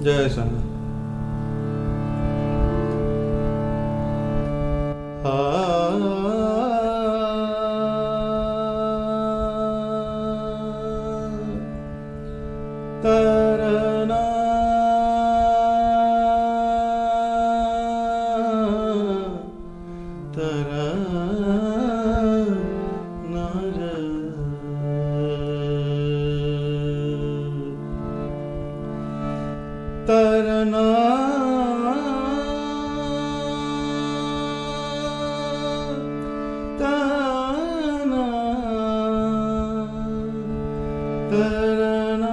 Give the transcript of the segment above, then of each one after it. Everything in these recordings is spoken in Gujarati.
जय स्वामी। तरना तरना तरना तरना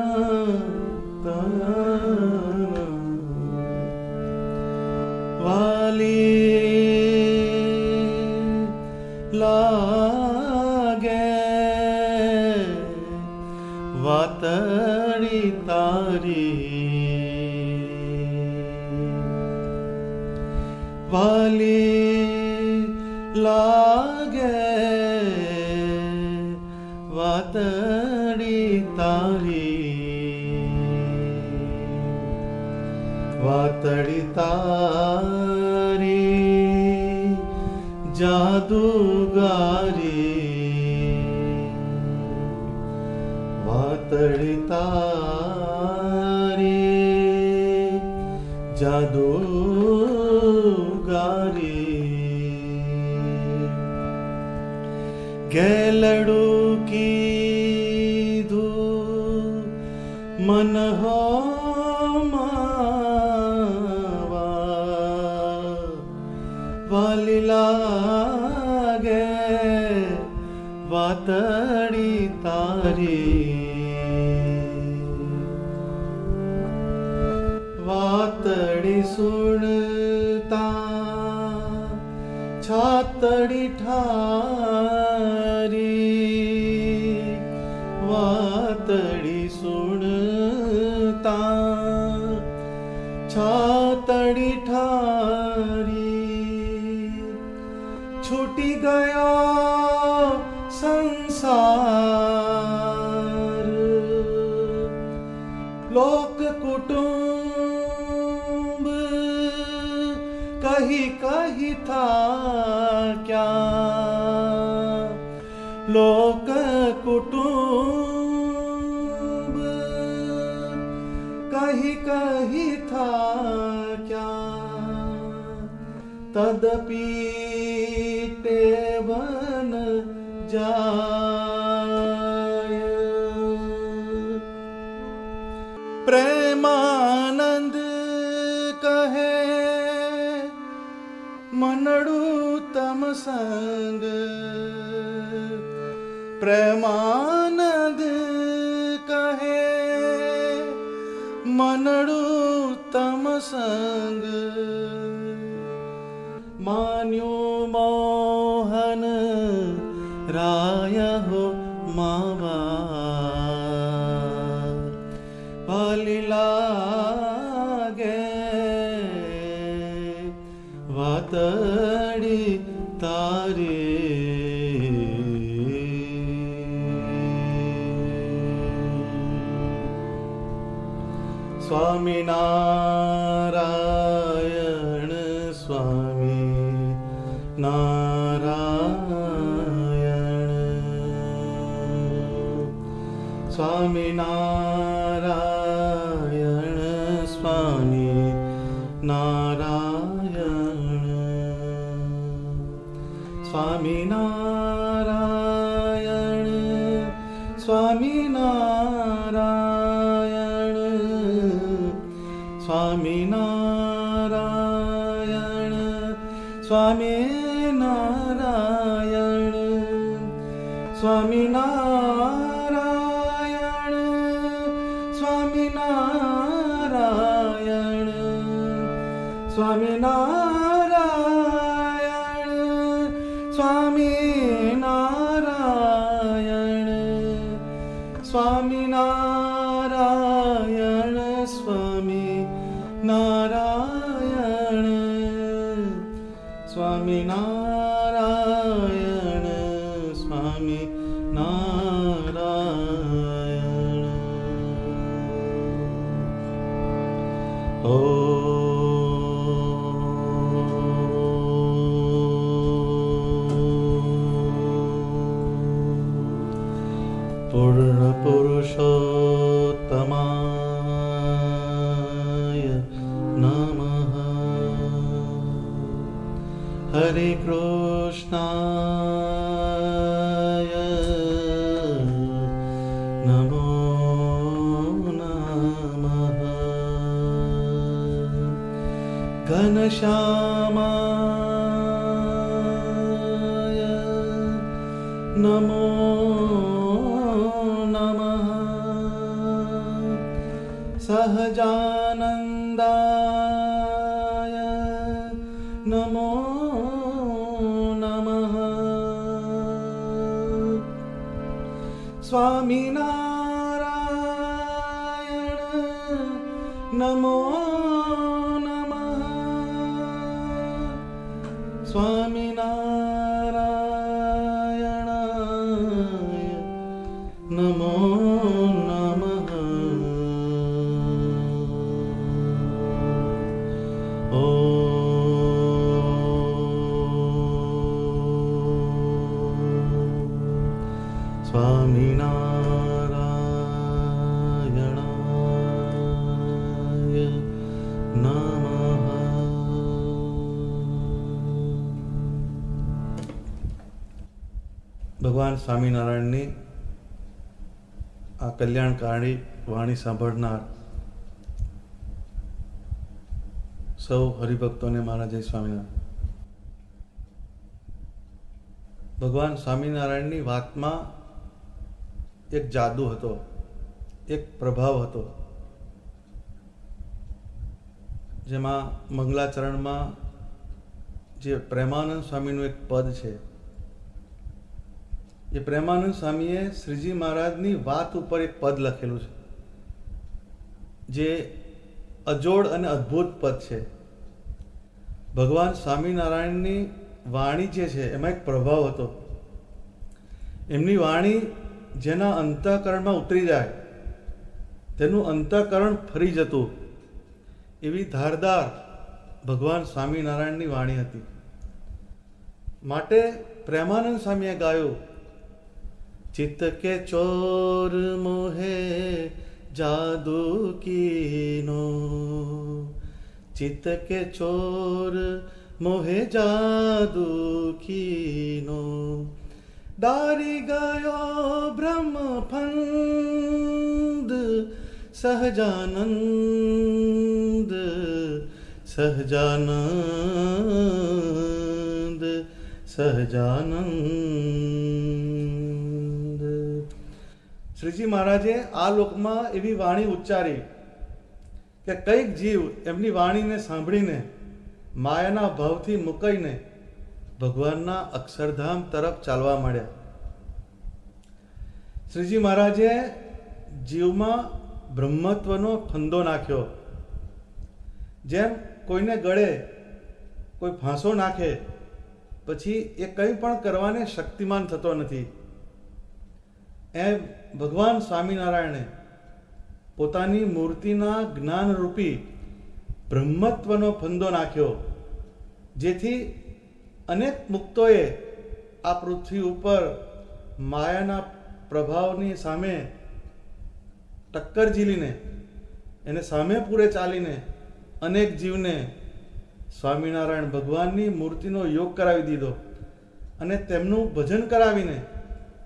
तरना वाली लागे वातड़ी तारी वाली लागे वातड़ी तारी वातड़ी तारी जादूगारी वातड़ी तारी जादूगारी गेलड़ू की धू मन हो मावा वाली लागे वातड़ी तारी वातड़ी सुनता छातड़ी ठारी वातड़ी सुनता छातड़ी ठारी छूटी गया संसार लोक कुटुंब कहीं कहीं था क्या लोक कुटुंब कहीं कहीं था क्या तदपि टेवन जाय प्रेमानंद कहे मनड़ू तम संग प्रेमानंद कहे मनड़ू तम संग मान्यो मोहन राय हो मावा वाली लागे वातड़ी तारी स्वामी नारायण स्वामी नारायण स्वामी नारायण स्वामी नारायण स्वामी नारायण स्वामी नारायण स्वामी नारायण स्वामी नारायण स्वामी नारायण स्वामी नारायण स्वामी नारायण स्वामी नारायण स्वामी नारायण स्वामी नारायण स्वामी नारायण પૂર્ણ પુરુષોત્તમાય નમઃ. હરે કૃષ્ણાય નમો નમઃ. ઘનશ્યામાય નમો નમઃ. સહજાનંદાય નમો નમઃ. સ્વામિનારાયણ નમો નમઃ. સ્વામિનારાયણાય નમો નમઃ. સ્વામિનારાયણાય નમઃ. ભગવાન સ્વામિનારાયણની આ કલ્યાણકારી વાણી સાંભળનાર સૌ હરિભક્તોને મારા જય સ્વામિનારાયણ. ભગવાન સ્વામિનારાયણની વાતમાં એક જાદુ હતો, એક પ્રભાવ હતો, જેમાં મંગલાચરણમાં જે પ્રેમાનંદ સ્વામીનું એક પદ છે, એ પ્રેમાનંદ સ્વામીએ શ્રીજી મહારાજની વાત ઉપર એક પદ લખેલું છે, જે અજોડ અને અદ્ભુત પદ છે. ભગવાન સ્વામિનારાયણની વાણી જે છે એમાં એક પ્રભાવ હતો. એમની વાણી જેના અંતઃકરણમાં ઉતરી જાય તેનું અંતઃકરણ ફરી જતું, એવી ધારદાર ભગવાન સ્વામિનારાયણની વાણી હતી. માટે પ્રેમાનંદ સ્વામીએ ગાયું, ચિત્ત કે ચોર મોહે જાદુ કીનો, ચિત્ત કે ચોર મોહે જાદુ કીનો, ડારી ગયો બ્રહ્મ ફંદ સહજાનંદ સહજાનંદ સહજાનંદ. શ્રીજી મહારાજે આ લોકમાં એવી વાણી ઉચ્ચારી કે કઈક જીવ એમની વાણીને સાંભળીને માયાના ભાવથી મુકાઈને ભગવાનના અક્ષરધામ તરફ ચાલવા માંડ્યા. શ્રીજી મહારાજે જીવમાં બ્રહ્મત્વનો ફંદો નાખ્યો. જેમ કોઈને ગળે કોઈ ફાંસો નાખે પછી એ કંઈ પણ કરવાને શક્તિમાન થતો નથી, એમ ભગવાન સ્વામિનારાયણે પોતાની મૂર્તિના જ્ઞાનરૂપી બ્રહ્મત્વનો ફંદો નાખ્યો, જેથી અનેક મુક્તોએ આ પૃથ્વી ઉપર માયાના પ્રભાવની સામે ટક્કર ઝીલીને એને સામે પૂરે ચાલીને અનેક જીવને સ્વામિનારાયણ ભગવાનની મૂર્તિનો યોગ કરાવી દીધો અને તેમનું ભજન કરાવીને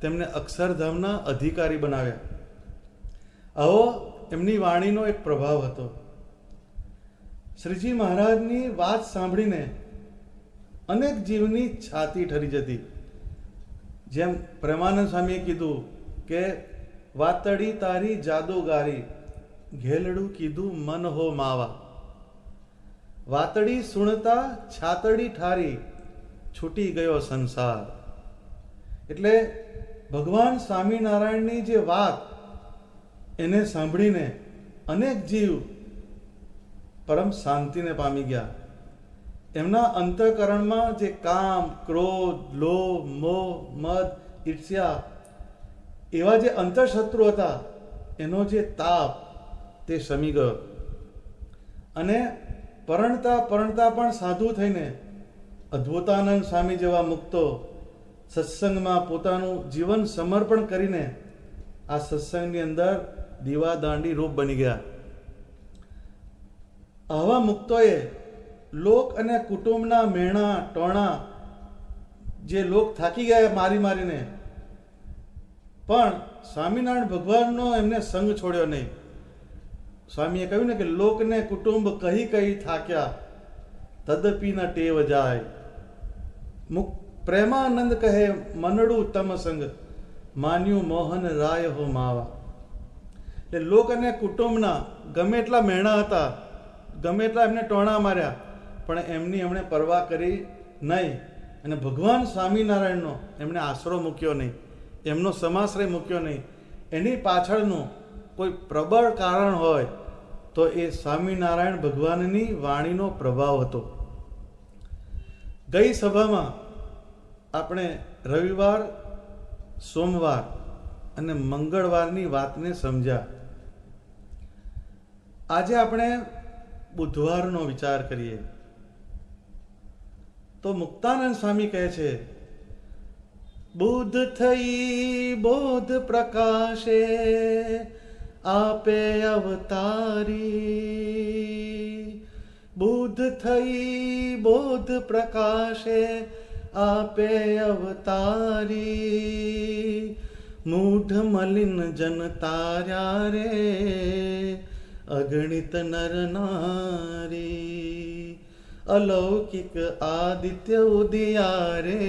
તેમને અક્ષરધામના અધિકારી બનાવ્યા. આવો એમની વાણીનો એક પ્રભાવ હતો. શ્રીજી મહારાજની વાત સાંભળીને અનેક જીવની છાતી ઠરી જતી. જેમ પ્રેમાનંદ સ્વામીએ કીધું કે વાતડી તારી જાદુગારી, ઘેલડું કીધું મન હો માવા, વાતડી સુણતા છાતડી ઠારી, છૂટી ગયો સંસાર. એટલે ભગવાન સ્વામિનારાયણની જે વાત એને સાંભળીને અનેક જીવ પરમ શાંતિને પામી ગયા. એમના અંતઃકરણમાં જે કામ, ક્રોધ, લોભ, મોહ, મદ, ઈર્ષ્યા એવા જે અંતઃશત્રુ હતા એનો જે તાપ તે શમી ગયો અને પરણતા પણ સાધુ થઈને અદ્ભુતાનંદ સ્વામી જેવા મુક્તો સત્સંગમાં પોતાનું જીવન સમર્પણ કરીને આ સત્સંગની અંદર દીવાદાંડી રૂપ બની ગયા. આવા મુક્તોએ લોક અને કુટુંબના મેણા ટોણા, જે લોક થાકી ગયા મારી મારીને, પણ સ્વામિનારાયણ ભગવાનનો એમને સંગ છોડ્યો નહીં. સ્વામીએ કહ્યું ને કે લોકને કુટુંબ કહી કહી થાક્યા, તદપી ન ટેવ જાય. પ્રેમાનંદ કહે મનડું તમ સંગ, માન્યું મોહન રાય હો માવા. એટલે લોક અને કુટુંબના ગમે એટલા મેણા હતા, ગમે એટલા એમને ટોણા માર્યા, પણ એમની એમણે પરવા કરી નહીં. અને ભગવાન સ્વામિનારાયણનો એમણે આશરો મૂક્યો નહીં, એમનો સમાશ્રય મૂક્યો નહીં. એની પાછળનું કોઈ પ્રબળ કારણ હોય તો એ સ્વામિનારાયણ ભગવાનની વાણીનો પ્રભાવ હતો. ગઈ સભામાં આપણે રવિવાર, સોમવાર અને મંગળવારની વાતને સમજ્યા. આજે આપણે બુધવારનો વિચાર કરીએ તો મુક્તાનંદ સ્વામી કહે છે, બુદ્ધ થઈ બોધ પ્રકાશે, આપે અવતારી. બુદ્ધ થઈ બોધ પ્રકાશે, આપે અવતારી. મૂઢ મલિન જન તાર્યા રે, અગણિત નર નારી. અલૌકિક આદિત્ય ઉદિયા રે,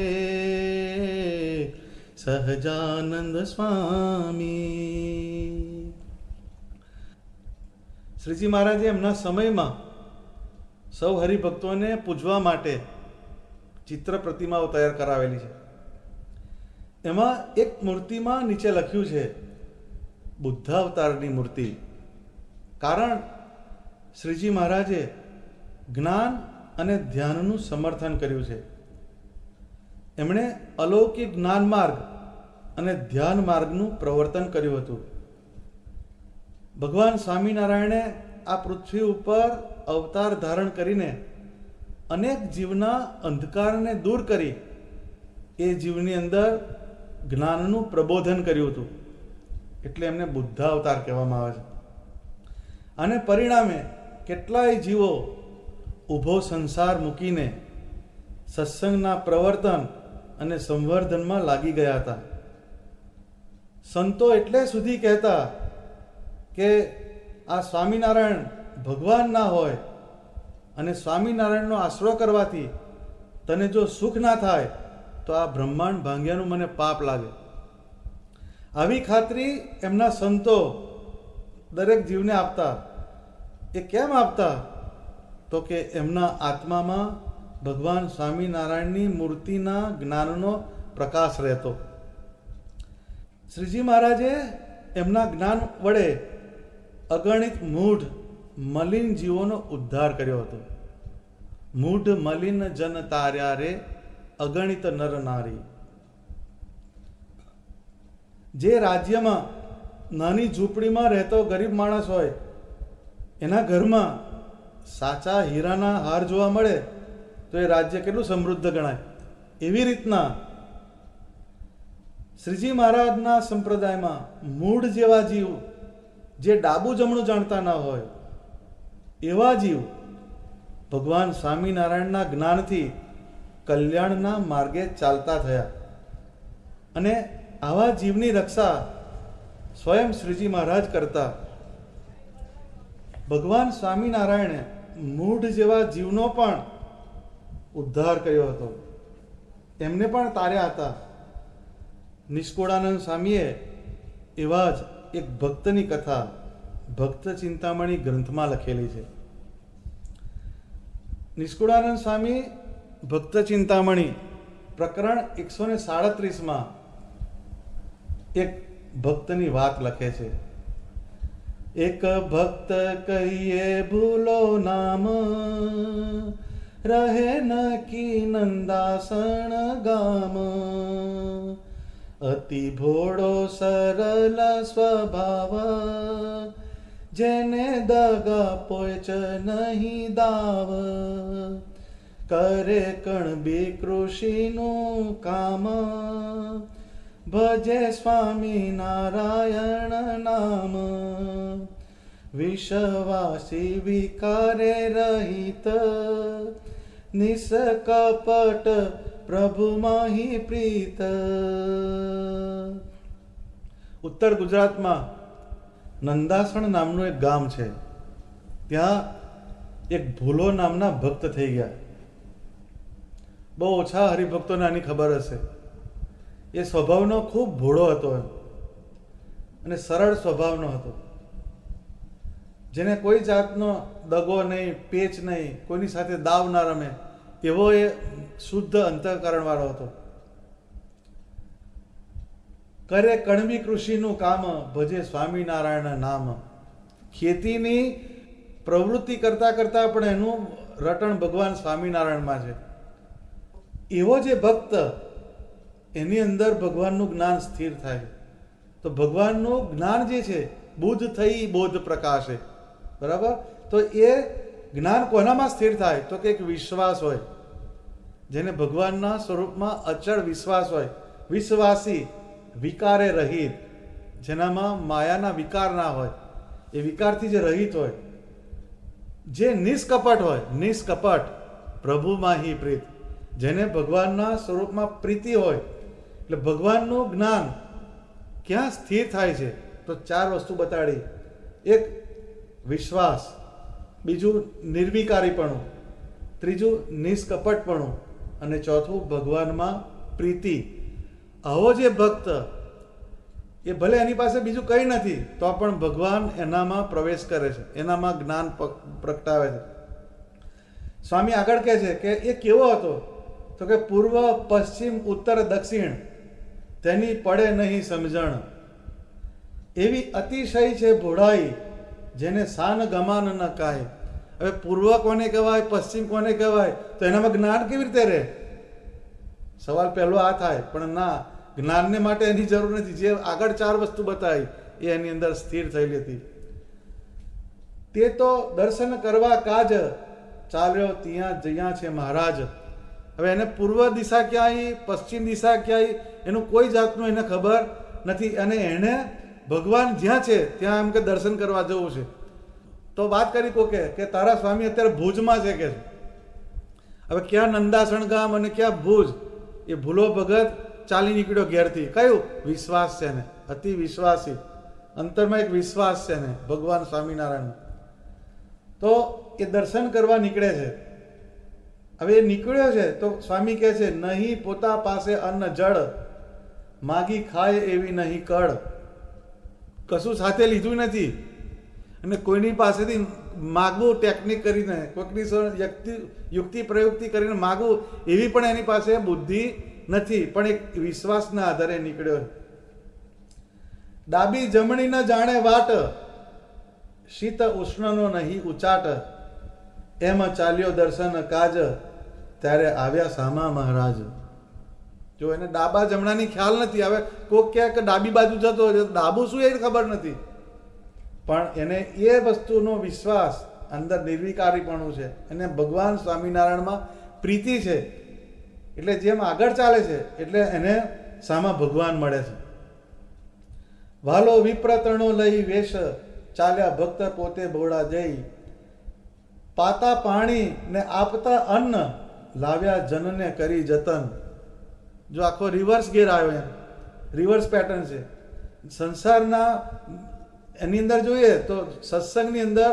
સહજાનંદ સ્વામી. શ્રીજી મહારાજે એમના સમયમાં સૌ હરિભક્તોને પૂજવા માટે ચિત્ર પ્રતિમાઓ તૈયાર કરાવેલી છે. એમાં એક મૂર્તિમાં નીચે લખ્યું છે બુદ્ધાવતારની મૂર્તિ. કારણ શ્રીજી મહારાજે જ્ઞાન અને ધ્યાનનું સમર્થન કર્યું છે. એમણે અલૌકિક જ્ઞાન માર્ગ અને ધ્યાન માર્ગનું પ્રવર્તન કર્યું હતું. ભગવાન સ્વામિનારાયણે આ પૃથ્વી ઉપર અવતાર ધારણ કરીને અનેક જીવના અંધકારને દૂર કરી એ જીવની અંદર જ્ઞાનનું પ્રબોધન કર્યું હતું. એટલે એમને બુદ્ધાવતાર કહેવામાં આવે છે. અને પરિણામે કેટલાય જીવો ઊભો સંસાર મૂકીને સત્સંગના પ્રવર્તન અને સંવર્ધનમાં લાગી ગયા હતા. સંતો એટલે સુધી કહેતા કે આ સ્વામિનારાયણ ભગવાન ના હોય અને સ્વામિનારાયણનો આશરો કરવાથી તને જો સુખ ના થાય તો આ બ્રહ્માંડ ભાંગ્યાનું મને પાપ લાગે. આવી ખાતરી એમના સંતો દરેક જીવને આપતા. એ કેમ આપતા? તો કે એમના આત્મામાં ભગવાન સ્વામિનારાયણની મૂર્તિના જ્ઞાનનો પ્રકાશ રહેતો. શ્રીજી મહારાજે એમના જ્ઞાન વડે અગણિત મૂઢ મલિન જીવોનો ઉદ્ધાર કર્યો હતો. મૂઢ મલિન જન તાર્યા રે, અગણિત નર નારી. જે રાજ્યમાં નાની ઝૂંપડીમાં રહેતો ગરીબ માણસ હોય, એના ઘરમાં સાચા હીરાના હાર જોવા મળે તો એ રાજ્ય કેટલું સમૃદ્ધ ગણાય. એવી રીતના શ્રીજી મહારાજના સંપ્રદાયમાં મૂઢ જેવા જીવ, જે ડાબું જમણું જાણતા ના હોય, એવા જીવ ભગવાન સ્વામિનારાયણના જ્ઞાનથી કલ્યાણના માર્ગે ચાલતા થયા. અને આવા જીવની રક્ષા સ્વયં શ્રીજી મહારાજ કરતા. ભગવાન સ્વામિનારાયણે મૂઢ જેવા જીવનો પણ ઉદ્ધાર કર્યો હતો. એમને પણ તાર્યા હતા. નિષ્કુળાનંદ સ્વામીએ એવા જ એક ભક્તની કથા ભક્ત ચિંતામણી ગ્રંથમાં લખેલી છે. નિષ્કુળાનંદ સ્વામી ભક્ત ચિંતામણી પ્રકરણ 137માં એક ભક્તની વાત લખે છે. એક ભક્ત કહીએ ભૂલો નામ, રહે ન કી નંદાસણ ગામ. અતિ ભોળો સરળ સ્વભાવ, જેને દગા પોચ નહીં દાવ. કરે કણ બી કૃષિનું કામ, ભજે સ્વામી નારાયણ નામ, વિશ્વાસી વિકારે રહિત, નિષ્કપટ પ્રભુ માહી પ્રીત. ઉત્તર ગુજરાતમાં નંદાસણ નામનું એક ગામ છે. ત્યાં એક ભૂલો નામના ભક્ત થઈ ગયા. બહુ ઓછા હરિભક્તોને આની ખબર હશે. એ સ્વભાવનો ખૂબ ભોળો હતો અને સરળ સ્વભાવનો હતો, જેને કોઈ જાતનો દગો નહીં, પેચ નહીં, કોઈની સાથે દાવ ના રમે, એવો એ શુદ્ધ અંતઃકરણ વાળો હતો. કરે કણવી કૃષિનું કામ, ભજે સ્વામિનારાયણ નામ. ખેતીની પ્રવૃત્તિ કરતા કરતા પણ એનું રટણ ભગવાન સ્વામિનારાયણમાં છે. એવો જે ભક્ત, એની અંદર ભગવાનનું જ્ઞાન સ્થિર થાય. તો ભગવાનનું જ્ઞાન જે છે, બુદ્ધ થઈ બોધ પ્રકાશે, બરાબર? તો એ જ્ઞાન કોનામાં સ્થિર થાય? તો કે એક વિશ્વાસ હોય, જેને ભગવાનના સ્વરૂપમાં અચળ વિશ્વાસ હોય. વિશ્વાસી, વિકારે રહિત, જેનામાં માયાના વિકાર ના હોય, એ વિકારથી જે રહિત હોય, જે નિષ્કપટ હોય, નિષ્કપટ પ્રભુમાં પ્રીત, જેને ભગવાનના સ્વરૂપમાં પ્રીતિ હોય. એટલે ભગવાનનું જ્ઞાન ક્યાં સ્થિર થાય છે? તો 4 વસ્તુ બતાડી. એક વિશ્વાસ, બીજું નિર્વિકારીપણું, ત્રીજું નિષ્કપટપણું, અને ચોથું ભગવાનમાં પ્રીતિ. આવો જે ભક્ત, એ ભલે એની પાસે બીજું કંઈ નથી તો પણ ભગવાન એનામાં પ્રવેશ કરે છે, એનામાં જ્ઞાન પ્રગટાવે છે. સ્વામી આગળ કહે છે કે એ કેવો હતો? તો કે પૂર્વ, પશ્ચિમ, ઉત્તર, દક્ષિણ તેની પડે નહીં સમજણ. એવી અતિશય છે ભોળાઈ, જેને સાન ગમાન ન કાય. હવે પૂર્વ કોને કહેવાય, પશ્ચિમ કોને કહેવાય? તો એનામાં જ્ઞાન કેવી રીતે રહે? સવાલ પહેલો આ થાય. પણ ના, જ્ઞાનને માટે એની જરૂર નથી. જે આગળ 4 વસ્તુ બતાવી એ એની અંદર સ્થિર થયેલી હતી. તે તો દર્શન કરવા કાજ, ચાલ્યો ત્યાં જ્યાં છે મહારાજ. હવે એને પૂર્વ દિશા ક્યાંય, પશ્ચિમ દિશા ક્યાંય, એનું કોઈ જાતનું એને ખબર નથી. અને એને ભગવાન જ્યાં છે ત્યાં એમ કે દર્શન કરવા જવું છે. તો વાત કરી કોકે કે તારા સ્વામી અત્યારે ભુજમાં છે કે. હવે ક્યાં નંદાસણ ગામ અને ક્યાં ભુજ? એ ભૂલો ભગત ચાલી નીકળ્યો ઘેરથી. કયું? વિશ્વાસ છે ને, અતિ વિશ્વાસી, અંતરમાં એક વિશ્વાસ છે ને ભગવાન સ્વામિનારાયણ. તો એ દર્શન કરવા નીકળે છે. હવે એ નીકળ્યો છે તો સ્વામી કહે છે, નહીં પોતા પાસે અન્ન જળ, માગી ખાય એવી નહીં કળ. કશું સાથે લીધું નથી અને કોઈની પાસેથી માગવું, ટેકનિક કરીને, કોઈકની યુક્તિ પ્રયુક્તિ કરીને માગવું, એવી પણ એની પાસે બુદ્ધિ નથી. પણ એક વિશ્વાસના આધારે નીકળ્યો. ડાબી જમણી ન જાણે વાટ, શીત ઉષ્ણનો નહીં ઉચાટ. એમ ચાલ્યો દર્શન કાજ, ત્યારે આવ્યા સામા મહારાજ. જો એને ડાબા જમણાની ખ્યાલ નથી. હવે કોક કહે કે ડાબી બાજુ જતો હોય, ડાબુ શું એ ખબર નથી. પણ એને એ વસ્તુનો વિશ્વાસ, અંદર નિર્વિકારીપણું છે, એને ભગવાન સ્વામિનારાયણમાં પ્રીતિ છે. એટલે જેમ આગળ ચાલે છે એટલે એને સામા ભગવાન મળે છે. વાલો વિપ્રતણો લઈ વેશ, ચાલ્યા ભક્ત પોતે ભોળા જઈ. પાતા પાણી ને આપતા અન્ન, લાવ્યા જનને કરી જતન. જો આખો રિવર્સ ગેર આવ્યો, એમ રિવર્સ પેટર્ન છે સંસારના. એની અંદર જોઈએ તો સત્સંગની અંદર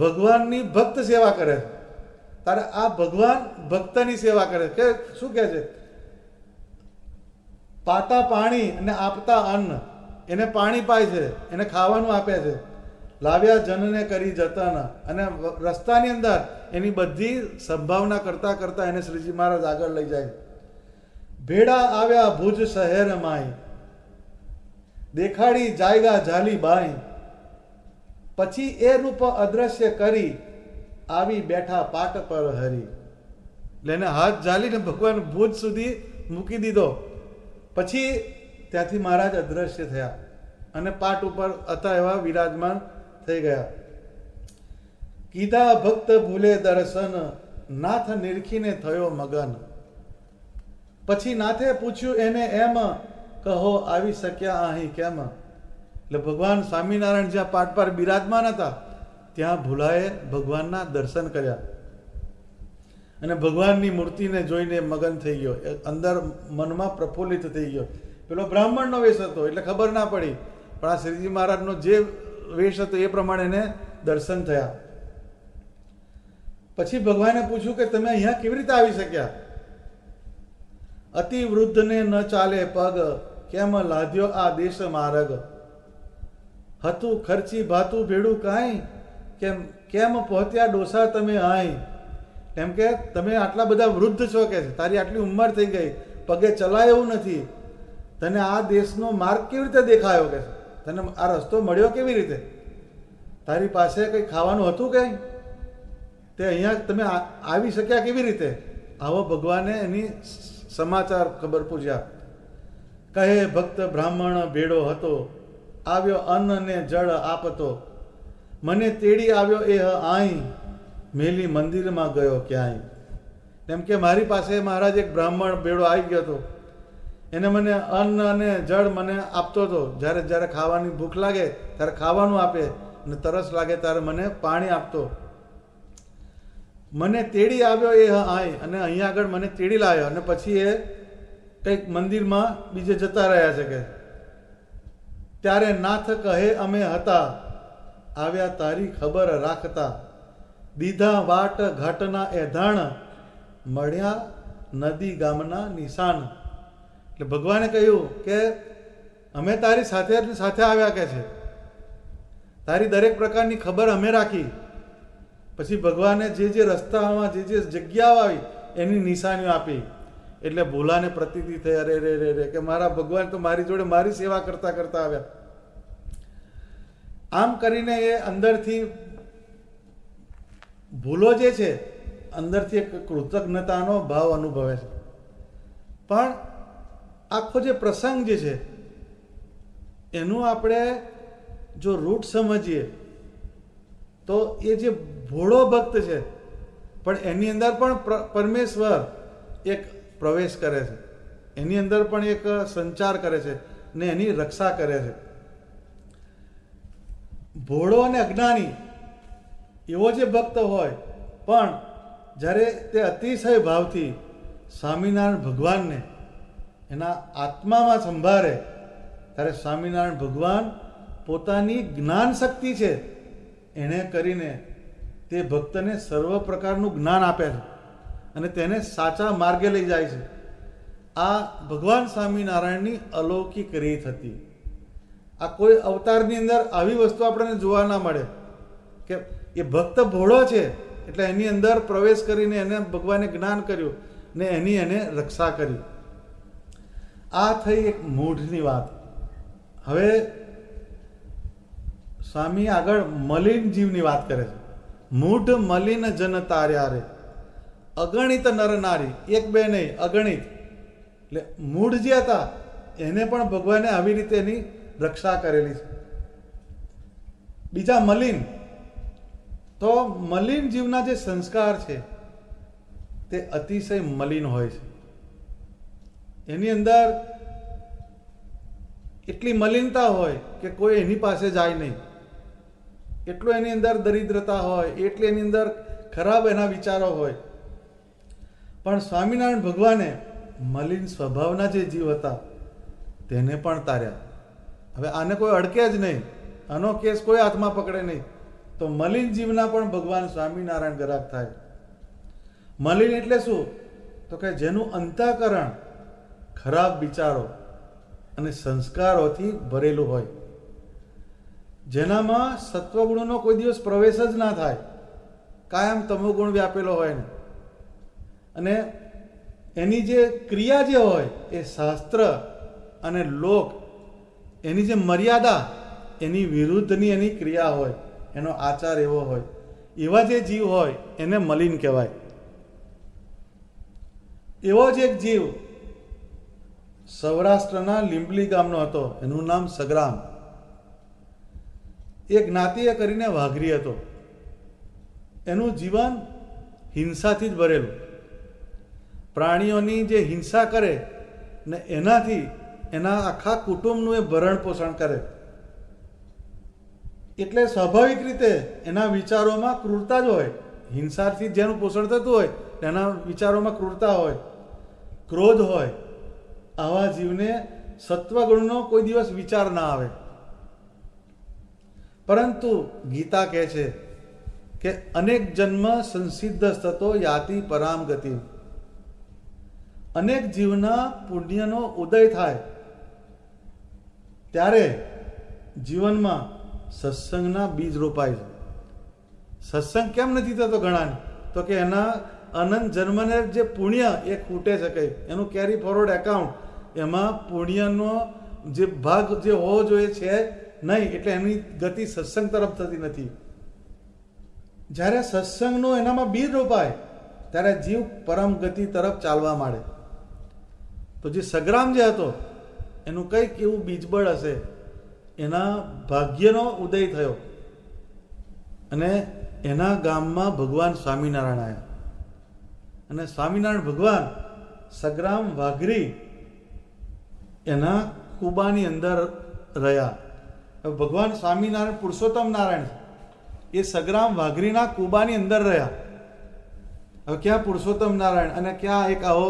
ભગવાનની ભક્ત સેવા કરે છે. તારે આ ભગવાન ભક્તની સેવા કરે કે શું કહે છે? પાતા પાણી અને આપતા અન્ન, એને પાણી પાય છે, એને ખાવાનું આપે છે. લાવ્યા જનને કરી જતન, અને રસ્તાની અંદર એની બધી સંભાવના કરતા કરતા એને શ્રીજી મહારાજ આગળ લઈ જાય. ભેડા આવ્યા ભુજ શહેર માય, દેખાડી જાયગા જાલી બાઈ. પછી એ રૂપ અદ્રશ્ય કરી, આવી બેઠા પાટ પર હરી. એટલે એને હાથ ઝાલીને ભગવાન ભુજ સુધી મૂકી દીધો. પછી ત્યાંથી મહારાજ અદ્રશ્ય થયા અને પાટ ઉપર હતા એવા વિરાજમાન થઈ ગયા. કીધા ભક્ત ભૂલે દર્શન, નાથ નિરખીને થયો મગન. પછી નાથે પૂછ્યું એને એમ, કહો આવી શક્યા અહીં કેમ. એટલે ભગવાન સ્વામિનારાયણ જ્યાં પાટ પર બિરાજમાન હતા ત્યાં ભુલાએ ભગવાનના દર્શન કર્યા અને ભગવાનની મૂર્તિને જોઈને મગન થઈ ગયો, અંદર મનમાં પ્રફુલ્લિત થઈ ગયો. પેલો બ્રાહ્મણનો વેશ હતો એટલે ખબર ના પડી, પણ આ શ્રીજી મહારાજનો જે વેશ હતો એ પ્રમાણે એને દર્શન થયા. પછી ભગવાને પૂછ્યું કે તમે અહીંયા કેવી રીતે આવી શક્યા? અતિ વૃદ્ધને ન ચાલે પગ, કેમ લાદ્યો આ દેશ માર્ગ. હતું ખર્ચી ભાતું ભેડું કાંઈ, કેમ પહોંચ્યા ડોસા તમે આય. એમ કે તમે આટલા બધા વૃદ્ધ છો કે તારી આટલી ઉંમર થઈ ગઈ, પગે ચલાય એવું નથી, તને આ દેશનો માર્ગ કેવી રીતે દેખાયો કે તને આ રસ્તો મળ્યો કેવી રીતે? તારી પાસે કંઈ ખાવાનું હતું કંઈ? તે અહીંયા તમે આવી શક્યા કેવી રીતે? આવો ભગવાને એની સમાચાર ખબર પૂછ્યા. કહે ભક્ત બ્રાહ્મણ ભેડો હતો, આવ્યો અન્ન ને જળ આપતો, મને તેડી આવ્યો એ આઈ, મેલી મંદિરમાં ગયો ક્યાંય. એમ કે મારી પાસે મહારાજ એક બ્રાહ્મણ ભેડો આવી ગયો હતો, એને મને અન્ન અને જળ મને આપતો હતો. જ્યારે જ્યારે ખાવાની ભૂખ લાગે ત્યારે ખાવાનું આપે અને તરસ લાગે ત્યારે મને પાણી આપતો. મને તેડી આવ્યો એ આય, અને અહીંયા આગળ મને તેડી લાવ્યો અને પછી એ કંઈક મંદિરમાં બીજે જતા રહ્યા છે કે. ત્યારે નાથ કહે અમે હતા, આવ્યા તારી ખબર રાખતા, દીધા વાટ ઘાટના એધાણ, મળ્યા નદી ગામના નિશાન. એટલે ભગવાને કહ્યું કે અમે તારી સાથે સાથે આવ્યા કે છે, તારી દરેક પ્રકારની ખબર અમે રાખી. પછી ભગવાને જે જે રસ્તામાં જે જે જગ્યાઓ આવી એની નિશાનીઓ આપી. એટલે ભોલાને પ્રતીતિ થઈ, અરે રે રે રે કે મારા ભગવાન તો મારી જોડે મારી સેવા કરતા કરતા આવ્યા. આમ કરીને એ અંદરથી ભૂલો જે છે અંદરથી એક કૃતજ્ઞતાનો ભાવ અનુભવે છે. પણ આખો જે પ્રસંગ જે છે એનું આપણે જો રૂટ સમજીએ તો એ જે ભોળો ભક્ત છે પણ એની અંદર પણ પરમેશ્વર એક પ્રવેશ કરે છે, એની અંદર પણ એક સંચાર કરે છે ને એની રક્ષા કરે છે. ભોળો અને અજ્ઞાની એવો જે ભક્ત હોય પણ જ્યારે તે અતિશય ભાવથી સ્વામિનારાયણ ભગવાનને એના આત્મામાં સંભાળે ત્યારે સ્વામિનારાયણ ભગવાન પોતાની જ્ઞાન શક્તિ છે એણે કરીને તે ભક્તને સર્વ પ્રકારનું જ્ઞાન આપે છે અને તેને સાચા માર્ગે લઈ જાય છે. આ ભગવાન સ્વામિનારાયણની અલૌકિક રીત હતી. આ કોઈ અવતારની અંદર આવી વસ્તુ આપણને જોવા ના મળે કે એ ભક્ત ભોળો છે એટલે એની અંદર પ્રવેશ કરીને એને ભગવાને જ્ઞાન કર્યું ને એની એને રક્ષા કરી. આ થઈ એક મૂઢની વાત. હવે સ્વામી આગળ મલિન જીવની વાત કરે છે. મૂઢ મલિન જન તાર્યા રે, અગણિત નર નારી, એક બે નહીં અગણિત. એટલે મૂઢ જે હતા એને પણ ભગવાને આવી રીતે એની રક્ષા કરેલી છે. બીજા મલિન, તો મલિન જીવના જે સંસ્કાર છે તે અતિશય મલિન હોય છે. એની અંદર એટલી મલિનતા હોય કે કોઈ એની પાસે જાય નહીં, એટલું એની અંદર દરિદ્રતા હોય, એટલી એની અંદર ખરાબ એના વિચારો હોય. પણ સ્વામિનારાયણ ભગવાને મલિન સ્વભાવના જે જીવ હતા તેને પણ તાર્યા. હવે આને કોઈ અડકે જ નહીં, આનો કેસ કોઈ હાથમાં પકડે નહીં, તો મલિન જીવના પણ ભગવાન સ્વામિનારાયણ ગ્રાહક થાય. મલિન એટલે શું? તો કે જેનું અંતઃકરણ ખરાબ વિચારો અને સંસ્કારોથી ભરેલું હોય, જેનામાં સત્વગુણનો કોઈ દિવસ પ્રવેશ જ ના થાય, કાયમ તમોગુણ વ્યાપેલો હોય ને, અને એની જે ક્રિયા જે હોય એ શાસ્ત્ર અને લોક એની જે મર્યાદા એની વિરુદ્ધની એની ક્રિયા હોય, એનો આચાર એવો હોય, એવા જે જીવ હોય એને મલિન કહેવાય. એવો જ એક જીવ સૌરાષ્ટ્રના લીંબલી ગામનો હતો, એનું નામ સગ્રામ. એ જ્ઞાતિએ કરીને વાઘરી હતો. એનું જીવન હિંસાથી જ ભરેલું. પ્રાણીઓની જે હિંસા કરે ને એનાથી એના આખા કુટુંબનું એ ભરણ પોષણ કરે. એટલે સ્વાભાવિક રીતે એના વિચારોમાં ક્રૂરતા જ હોય. હિંસાથી જેનું પોષણ થતું હોય તેના વિચારોમાં ક્રૂરતા હોય, ક્રોધ હોય. આવા જીવને સત્વગુણનો કોઈ દિવસ વિચાર ના આવે. પરંતુ ગીતા કહે છે કે અનેક જન્મ સંસિદ્ધ થતો યાતિ પરામ ગતિ. અનેક જીવના પુણ્યનો ઉદય થાય ત્યારે જીવનમાં સત્સંગના બીજ રોપાય છે. સત્સંગ કેમ નથી થતો ઘણાને? તો કે એના અનંત જન્મને જે પુણ્ય એ ખૂટે શકે, એનું કેરી ફોરવર્ડ એકાઉન્ટ, એમાં પુણ્યનો જે ભાગ જે હોવો જોઈએ છે નહીં, એટલે એની ગતિ સત્સંગ તરફ થતી નથી. જ્યારે સત્સંગનું એનામાં બીજ રોપાય ત્યારે જીવ પરમ ગતિ તરફ ચાલવા માંડે. તો જે સગ્રામ જે હતો એનું કંઈક એવું બીજબળ હશે, એના ભાગ્યનો ઉદય થયો અને એના ગામમાં ભગવાન સ્વામિનારાયણ આવ્યા. અને સ્વામિનારાયણ ભગવાન સગ્રામ વાઘરી એના કુબાની અંદર રહ્યા. ભગવાન સ્વામિનારાયણ પુરુષોત્તમ નારાયણ એ સગ્રામ વાઘરીના કુબાની અંદર રહ્યા. હવે ક્યાં પુરુષોત્તમ નારાયણ અને ક્યાં એક આવો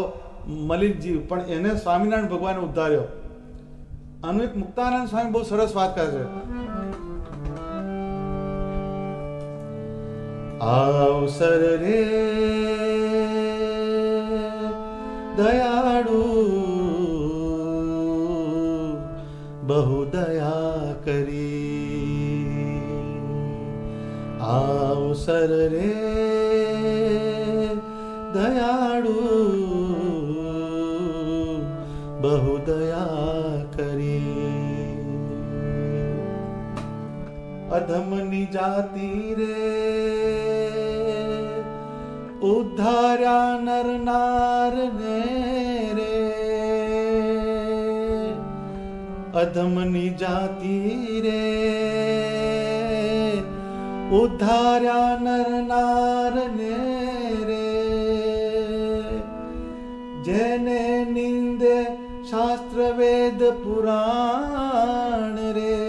મલિક જીવ, પણ એને સ્વામિનારાયણ ભગવાને ઉદ્ધાર્યો. આનું એક મુક્તાનંદ સ્વામી બહુ સરસ વાત કરે છે. અવસર રે દયાળુ બહુ દયા કરી. અવસર રે દયાળુ બહુ દયા કરી. અધમની જાતિ રે ઉદ્ધાર્યા નર નાર ને રે. અધમની જાતિ રે ઉદ્ધાર્યા નર નાર ને રે. જેને નિંદે શાસ્ત્ર વેદ પુરાણ રે.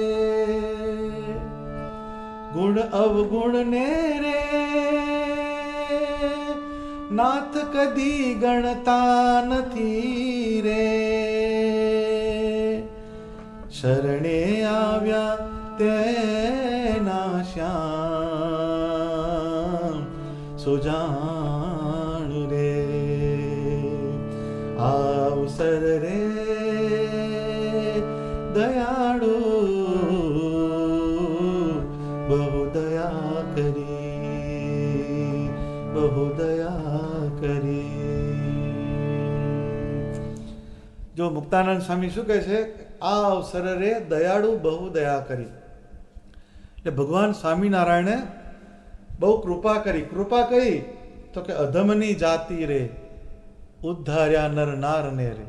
ગુણ અવગુણ ને રે નાથ કદી ગણતા નથી રે. શરણે આવ્યા તેના શ્યામ સુજાણ રે. અવસર રે દયાળુ બહુ દયા કરી, બહુ દયા કરી. જો મુક્તાનંદ સ્વામી શું કહે છે? આ અવસર રે દયાળુ બહુ દયા કરી. એટલે ભગવાન સ્વામિનારાયણે બહુ કૃપા કરી. કૃપા કઈ? તો કે અધમની જાતિ રે ઉદ્ધાર્યા નર નાર ને રે.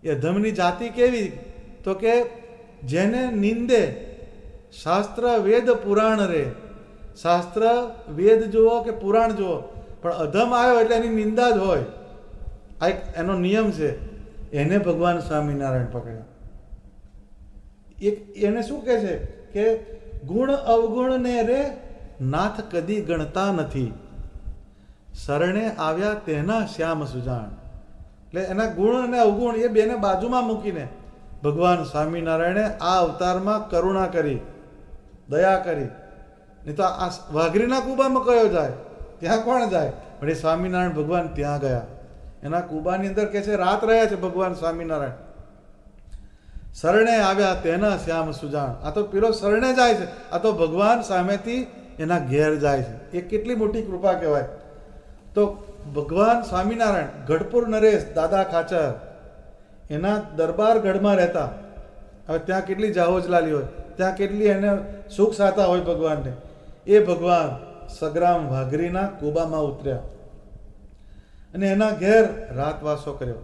એ અધમની જાતિ કેવી? તો કે જેને નિંદે શાસ્ત્ર વેદ પુરાણ રે. શાસ્ત્ર વેદ જુઓ કે પુરાણ જુઓ, પણ અધમ આવ્યો એટલે એની નિંદા જ હોય. આ એક એનો નિયમ છે. એને ભગવાન સ્વામિનારાયણ પકડ્યા. એક એને શું કહે છે કે ગુણ અવગુણ ને રે નાથ કદી ગણતા નથી. શરણે આવ્યા તેના શ્યામ સુજાણ. એટલે એના ગુણ અને અવગુણ એ બેને બાજુમાં મૂકીને ભગવાન સ્વામિનારાયણે આ અવતારમાં કરુણા કરી, દયા કરી. નહીં તો આ વાઘરીના કુબામાં કયો જાય? ત્યાં કોણ જાય? પણ એ સ્વામિનારાયણ ભગવાન ત્યાં ગયા. એના કુબાની અંદર કે છે રાત રહ્યા છે ભગવાન સ્વામિનારાયણ. શરણે આવ્યા તેના શ્યામ સુજાણ. આ તો પેલો શરણે જાય છે, આ તો ભગવાન સામેથી એના ઘેર જાય છે. એ કેટલી મોટી કૃપા કહેવાય. તો ભગવાન સ્વામિનારાયણ ગઢપુર નરેશ દાદા ખાચર એના દરબાર ગઢમાં રહેતા. હવે ત્યાં કેટલી જાહોજલાલી હોય, ત્યાં કેટલી એને સુખ સાતા હોય ભગવાનને. એ ભગવાન સગ્રામ વાઘરીના કુબામાં ઉતર્યા અને એના ઘેર રાતવાસો કર્યો.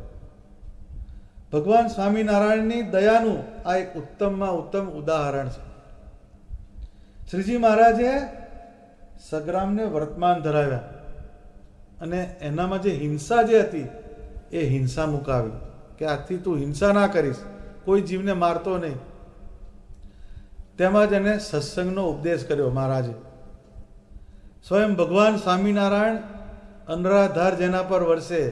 ભગવાન સ્વામિનારાયણની દયાનું આ એક ઉત્તમમાં ઉત્તમ ઉદાહરણ છે. શ્રીજી મહારાજે સગ્રામને વર્તમાન ધરાવ્યા અને એનામાં જે હિંસા જે હતી એ હિંસા મુકાવી. કે આજથી તું હિંસા ના કરીશ, કોઈ જીવને મારતો નહીં. તેમજ એને સત્સંગનો ઉપદેશ કર્યો મહારાજે. સ્વયં ભગવાન સ્વામિનારાયણ અનરાધાર જેના પર વરસે,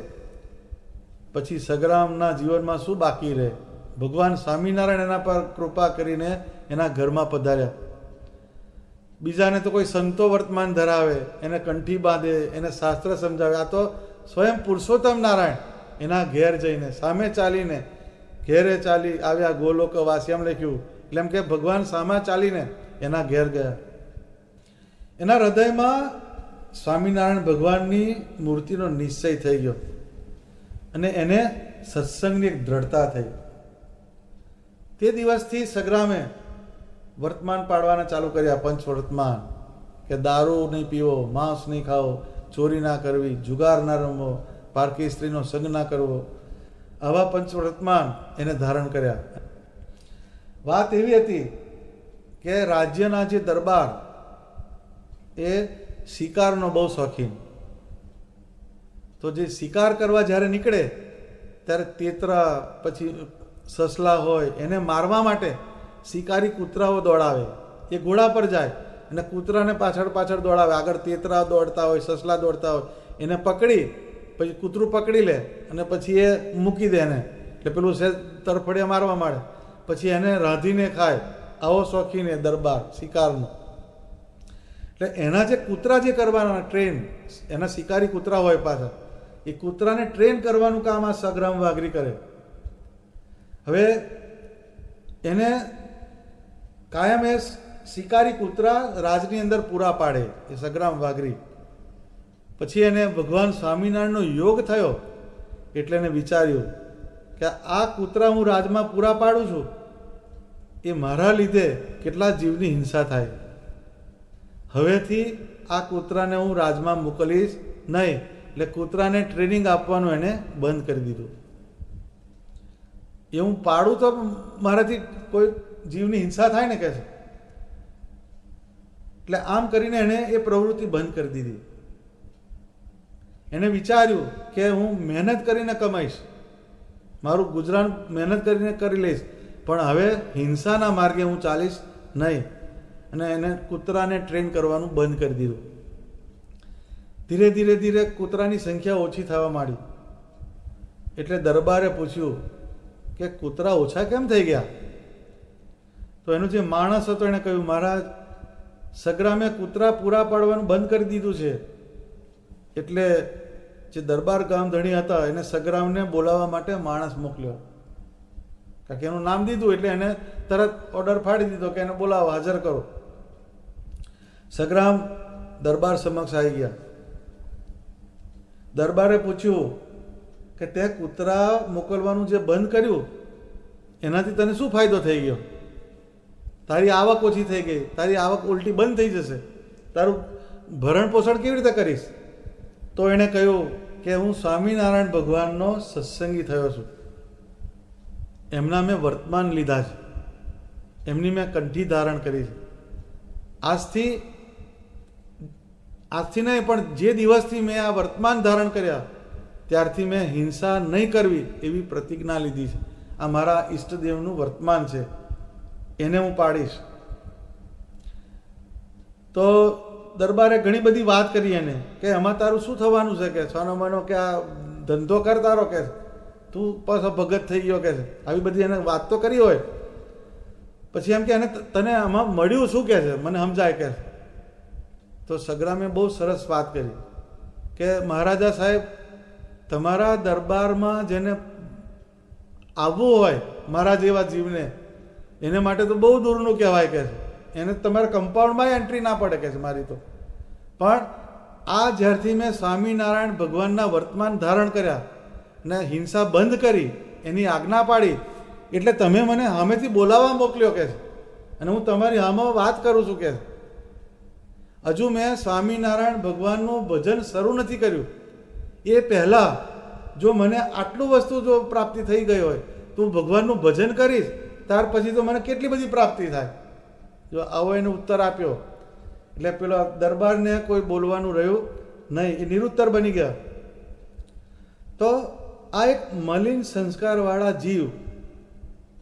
પછી સગ્રામના જીવનમાં શું બાકી રહે? ભગવાન સ્વામિનારાયણ એના પર કૃપા કરીને એના ઘરમાં પધાર્યા. બીજાને તો કોઈ સંતો વર્તમાન ધરાવે, એને કંઠી બાંધે, એને શાસ્ત્ર સમજાવે. આ તો સ્વયં પુરુષોત્તમ નારાયણ એના ઘેર જઈને સામે ચાલીને ઘેરે ચાલી આવ્યા. ગોલોક વાસ્યમ લખ્યું એટલે એમ કે ભગવાન સામે ચાલીને એના ઘેર ગયા. એના હૃદયમાં સ્વામિનારાયણ ભગવાનની મૂર્તિનો નિશ્ચય થઈ ગયો અને એને સત્સંગની એક દ્રઢતા થઈ. તે દિવસથી સગ્રામે વર્તમાન પાડવાના ચાલુ કર્યા. પંચવર્તમાન કે દારૂ નહીં પીવો, માંસ નહીં ખાવો, ચોરી ના કરવી, જુગાર ના રમવો, પારકી સ્ત્રીનો સંગ ના કરવો, આવા પંચવર્તમાન એને ધારણ કર્યા. વાત એવી હતી કે રાજ્યના જે દરબાર એ શિકારનો બહુ શોખીન. તો જે શિકાર કરવા જ્યારે નીકળે ત્યારે તેતરા પછી સસલા હોય એને મારવા માટે શિકારી કૂતરાઓ દોડાવે. એ ઘોડા પર જાય અને કૂતરાને પાછળ પાછળ દોડાવે. આગળ તેતરા દોડતા હોય, સસલા દોડતા હોય, એને પકડી પછી કૂતરું પકડી લે અને પછી એ મૂકી દે એને, એટલે પેલું છે તરફડિયા મારવા માંડે, પછી એને રાંધીને ખાય. આવો શોખીન એ દરબાર શિકારનો. એટલે એના જે કૂતરા જે કરવાના ટ્રેન, એના શિકારી કૂતરા હોય પાછા, એ કૂતરાને ટ્રેન કરવાનું કામ આ સગ્રામ વાઘરી કરે. હવે એને કાયમ એ શિકારી કૂતરા રાજની અંદર પૂરા પાડે એ સગ્રામ વાઘરી. પછી એને ભગવાન સ્વામિનારાયણનો યોગ થયો એટલે એને વિચાર્યું કે આ કૂતરા હું રાજમાં પૂરા પાડું છું, એ મારા લીધે કેટલા જીવની હિંસા થાય. હવેથી આ કૂતરાને હું રાજમાં મોકલીશ નહીં. એટલે કૂતરાને ટ્રેનિંગ આપવાનું એને બંધ કરી દીધું. એ હું પાડું તો મારાથી કોઈ જીવની હિંસા થાય ને, કહે છે. એટલે આમ કરીને એને એ પ્રવૃત્તિ બંધ કરી દીધી. એને વિચાર્યું કે હું મહેનત કરીને કમાઈશ, મારું ગુજરાન મહેનત કરીને કરી લઈશ, પણ હવે હિંસાના માર્ગે હું ચાલીશ નહીં. અને એને કૂતરાને ટ્રેન કરવાનું બંધ કરી દીધું. ધીરે ધીરે ધીરે કૂતરાની સંખ્યા ઓછી થવા માંડી. એટલે દરબારે પૂછ્યું કે કૂતરા ઓછા કેમ થઈ ગયા? તો એનો જે માણસ હતો એણે કહ્યું, મહારાજ, સગ્રામે કૂતરા પૂરા પાડવાનું બંધ કરી દીધું છે. એટલે જે દરબાર ગામધણી હતા એને સગ્રામને બોલાવવા માટે માણસ મોકલ્યો. કારણ કે એનું નામ દીધું એટલે એને તરત ઓર્ડર ફાડી દીધો કે એને બોલાવો, હાજર કરો. સગ્રામ દરબાર સમક્ષ આવી ગયા. દરબારે પૂછ્યું કે તે કૂતરા મોકલવાનું જે બંધ કર્યું એનાથી તને શું ફાયદો થઈ ગયો? તારી આવક ઓછી થઈ ગઈ, તારી આવક ઉલટી બંધ થઈ જશે, તારું ભરણ પોષણ કેવી રીતે કરીશ? તો એણે કહ્યું કે હું સ્વામિનારાયણ ભગવાનનો સત્સંગી થયો છું, એમના મેં વર્તમાન લીધા છે, એમની મેં કંઠી ધારણ કરી છે. આજથી નહીં પણ જે દિવસથી મેં આ વર્તમાન ધારણ કર્યા ત્યારથી મેં હિંસા નહીં કરવી એવી પ્રતિજ્ઞા લીધી છે. આ મારા ઈષ્ટદેવનું વર્તમાન છે, એને હું પાડીશ. તો દરબારે ઘણી બધી વાત કરી એને કે એમાં તારું શું થવાનું છે, કે છનો મહિનો કે આ ધંધો કર તારો, કે તું પાછો ભગત થઈ ગયો, કે છે આવી બધી એને વાત તો કરી હોય. પછી એમ કે એને તને આમાં મળ્યું શું, કે છે મને સમજાય, કે તો સગ્રામે બહુ સરસ વાત કરી કે મહારાજા સાહેબ, તમારા દરબારમાં જેને આવવું હોય મારા જેવા જીવને, એને માટે તો બહુ દૂરનું કહેવાય, કે છે એને તમારા કમ્પાઉન્ડમાં એન્ટ્રી ના પડે, કે છે મારી તો. પણ આ જ્યારથી મેં સ્વામિનારાયણ ભગવાનના વર્તમાન ધારણ કર્યા ને હિંસા બંધ કરી, એની આજ્ઞા પાડી, એટલે તમે મને સામેથી બોલાવવા મોકલ્યો, કે છે, અને હું તમારી સામે વાત કરું છું, કે છે. હજુ મેં સ્વામિનારાયણ ભગવાનનું ભજન શરૂ નથી કર્યું. એ પહેલાં જો મને આટલું વસ્તુ જો પ્રાપ્તિ થઈ ગઈ હોય તો હું ભગવાનનું ભજન કરીશ, ત્યાર પછી તો મને કેટલી બધી પ્રાપ્તિ થાય. જો આવો એને ઉત્તર આપ્યો એટલે પેલો દરબારને કોઈ બોલવાનું રહ્યું નહીં, એ નિરુત્તર બની ગયા. તો આ એક મલિન સંસ્કારવાળા જીવ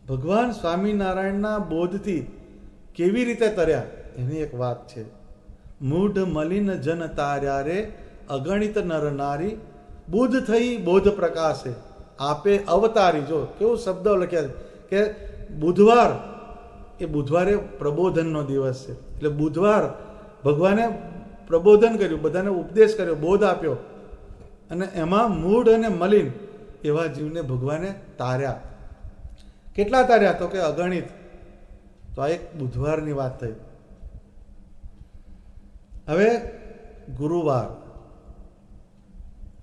ભગવાન સ્વામિનારાયણના બોધથી કેવી રીતે તર્યા એની એક વાત છે. મૂઢ મલિન જન તાર્યા રે અગણિત નર નારી, બુદ્ધ થઈ બોધ પ્રકાશે આપે અવતારી. જો કેવું શબ્દ લખ્યા છે કે બુધવાર, એ બુધવારે પ્રબોધનનો દિવસ છે. એટલે બુધવાર ભગવાને પ્રબોધન કર્યું, બધાને ઉપદેશ કર્યો, બોધ આપ્યો, અને એમાં મૂઢ અને મલિન એવા જીવને ભગવાને તાર્યા. કેટલા તાર્યા? તો કે અગણિત. તો આ એક બુધવારની વાત થઈ. હવે ગુરુવાર,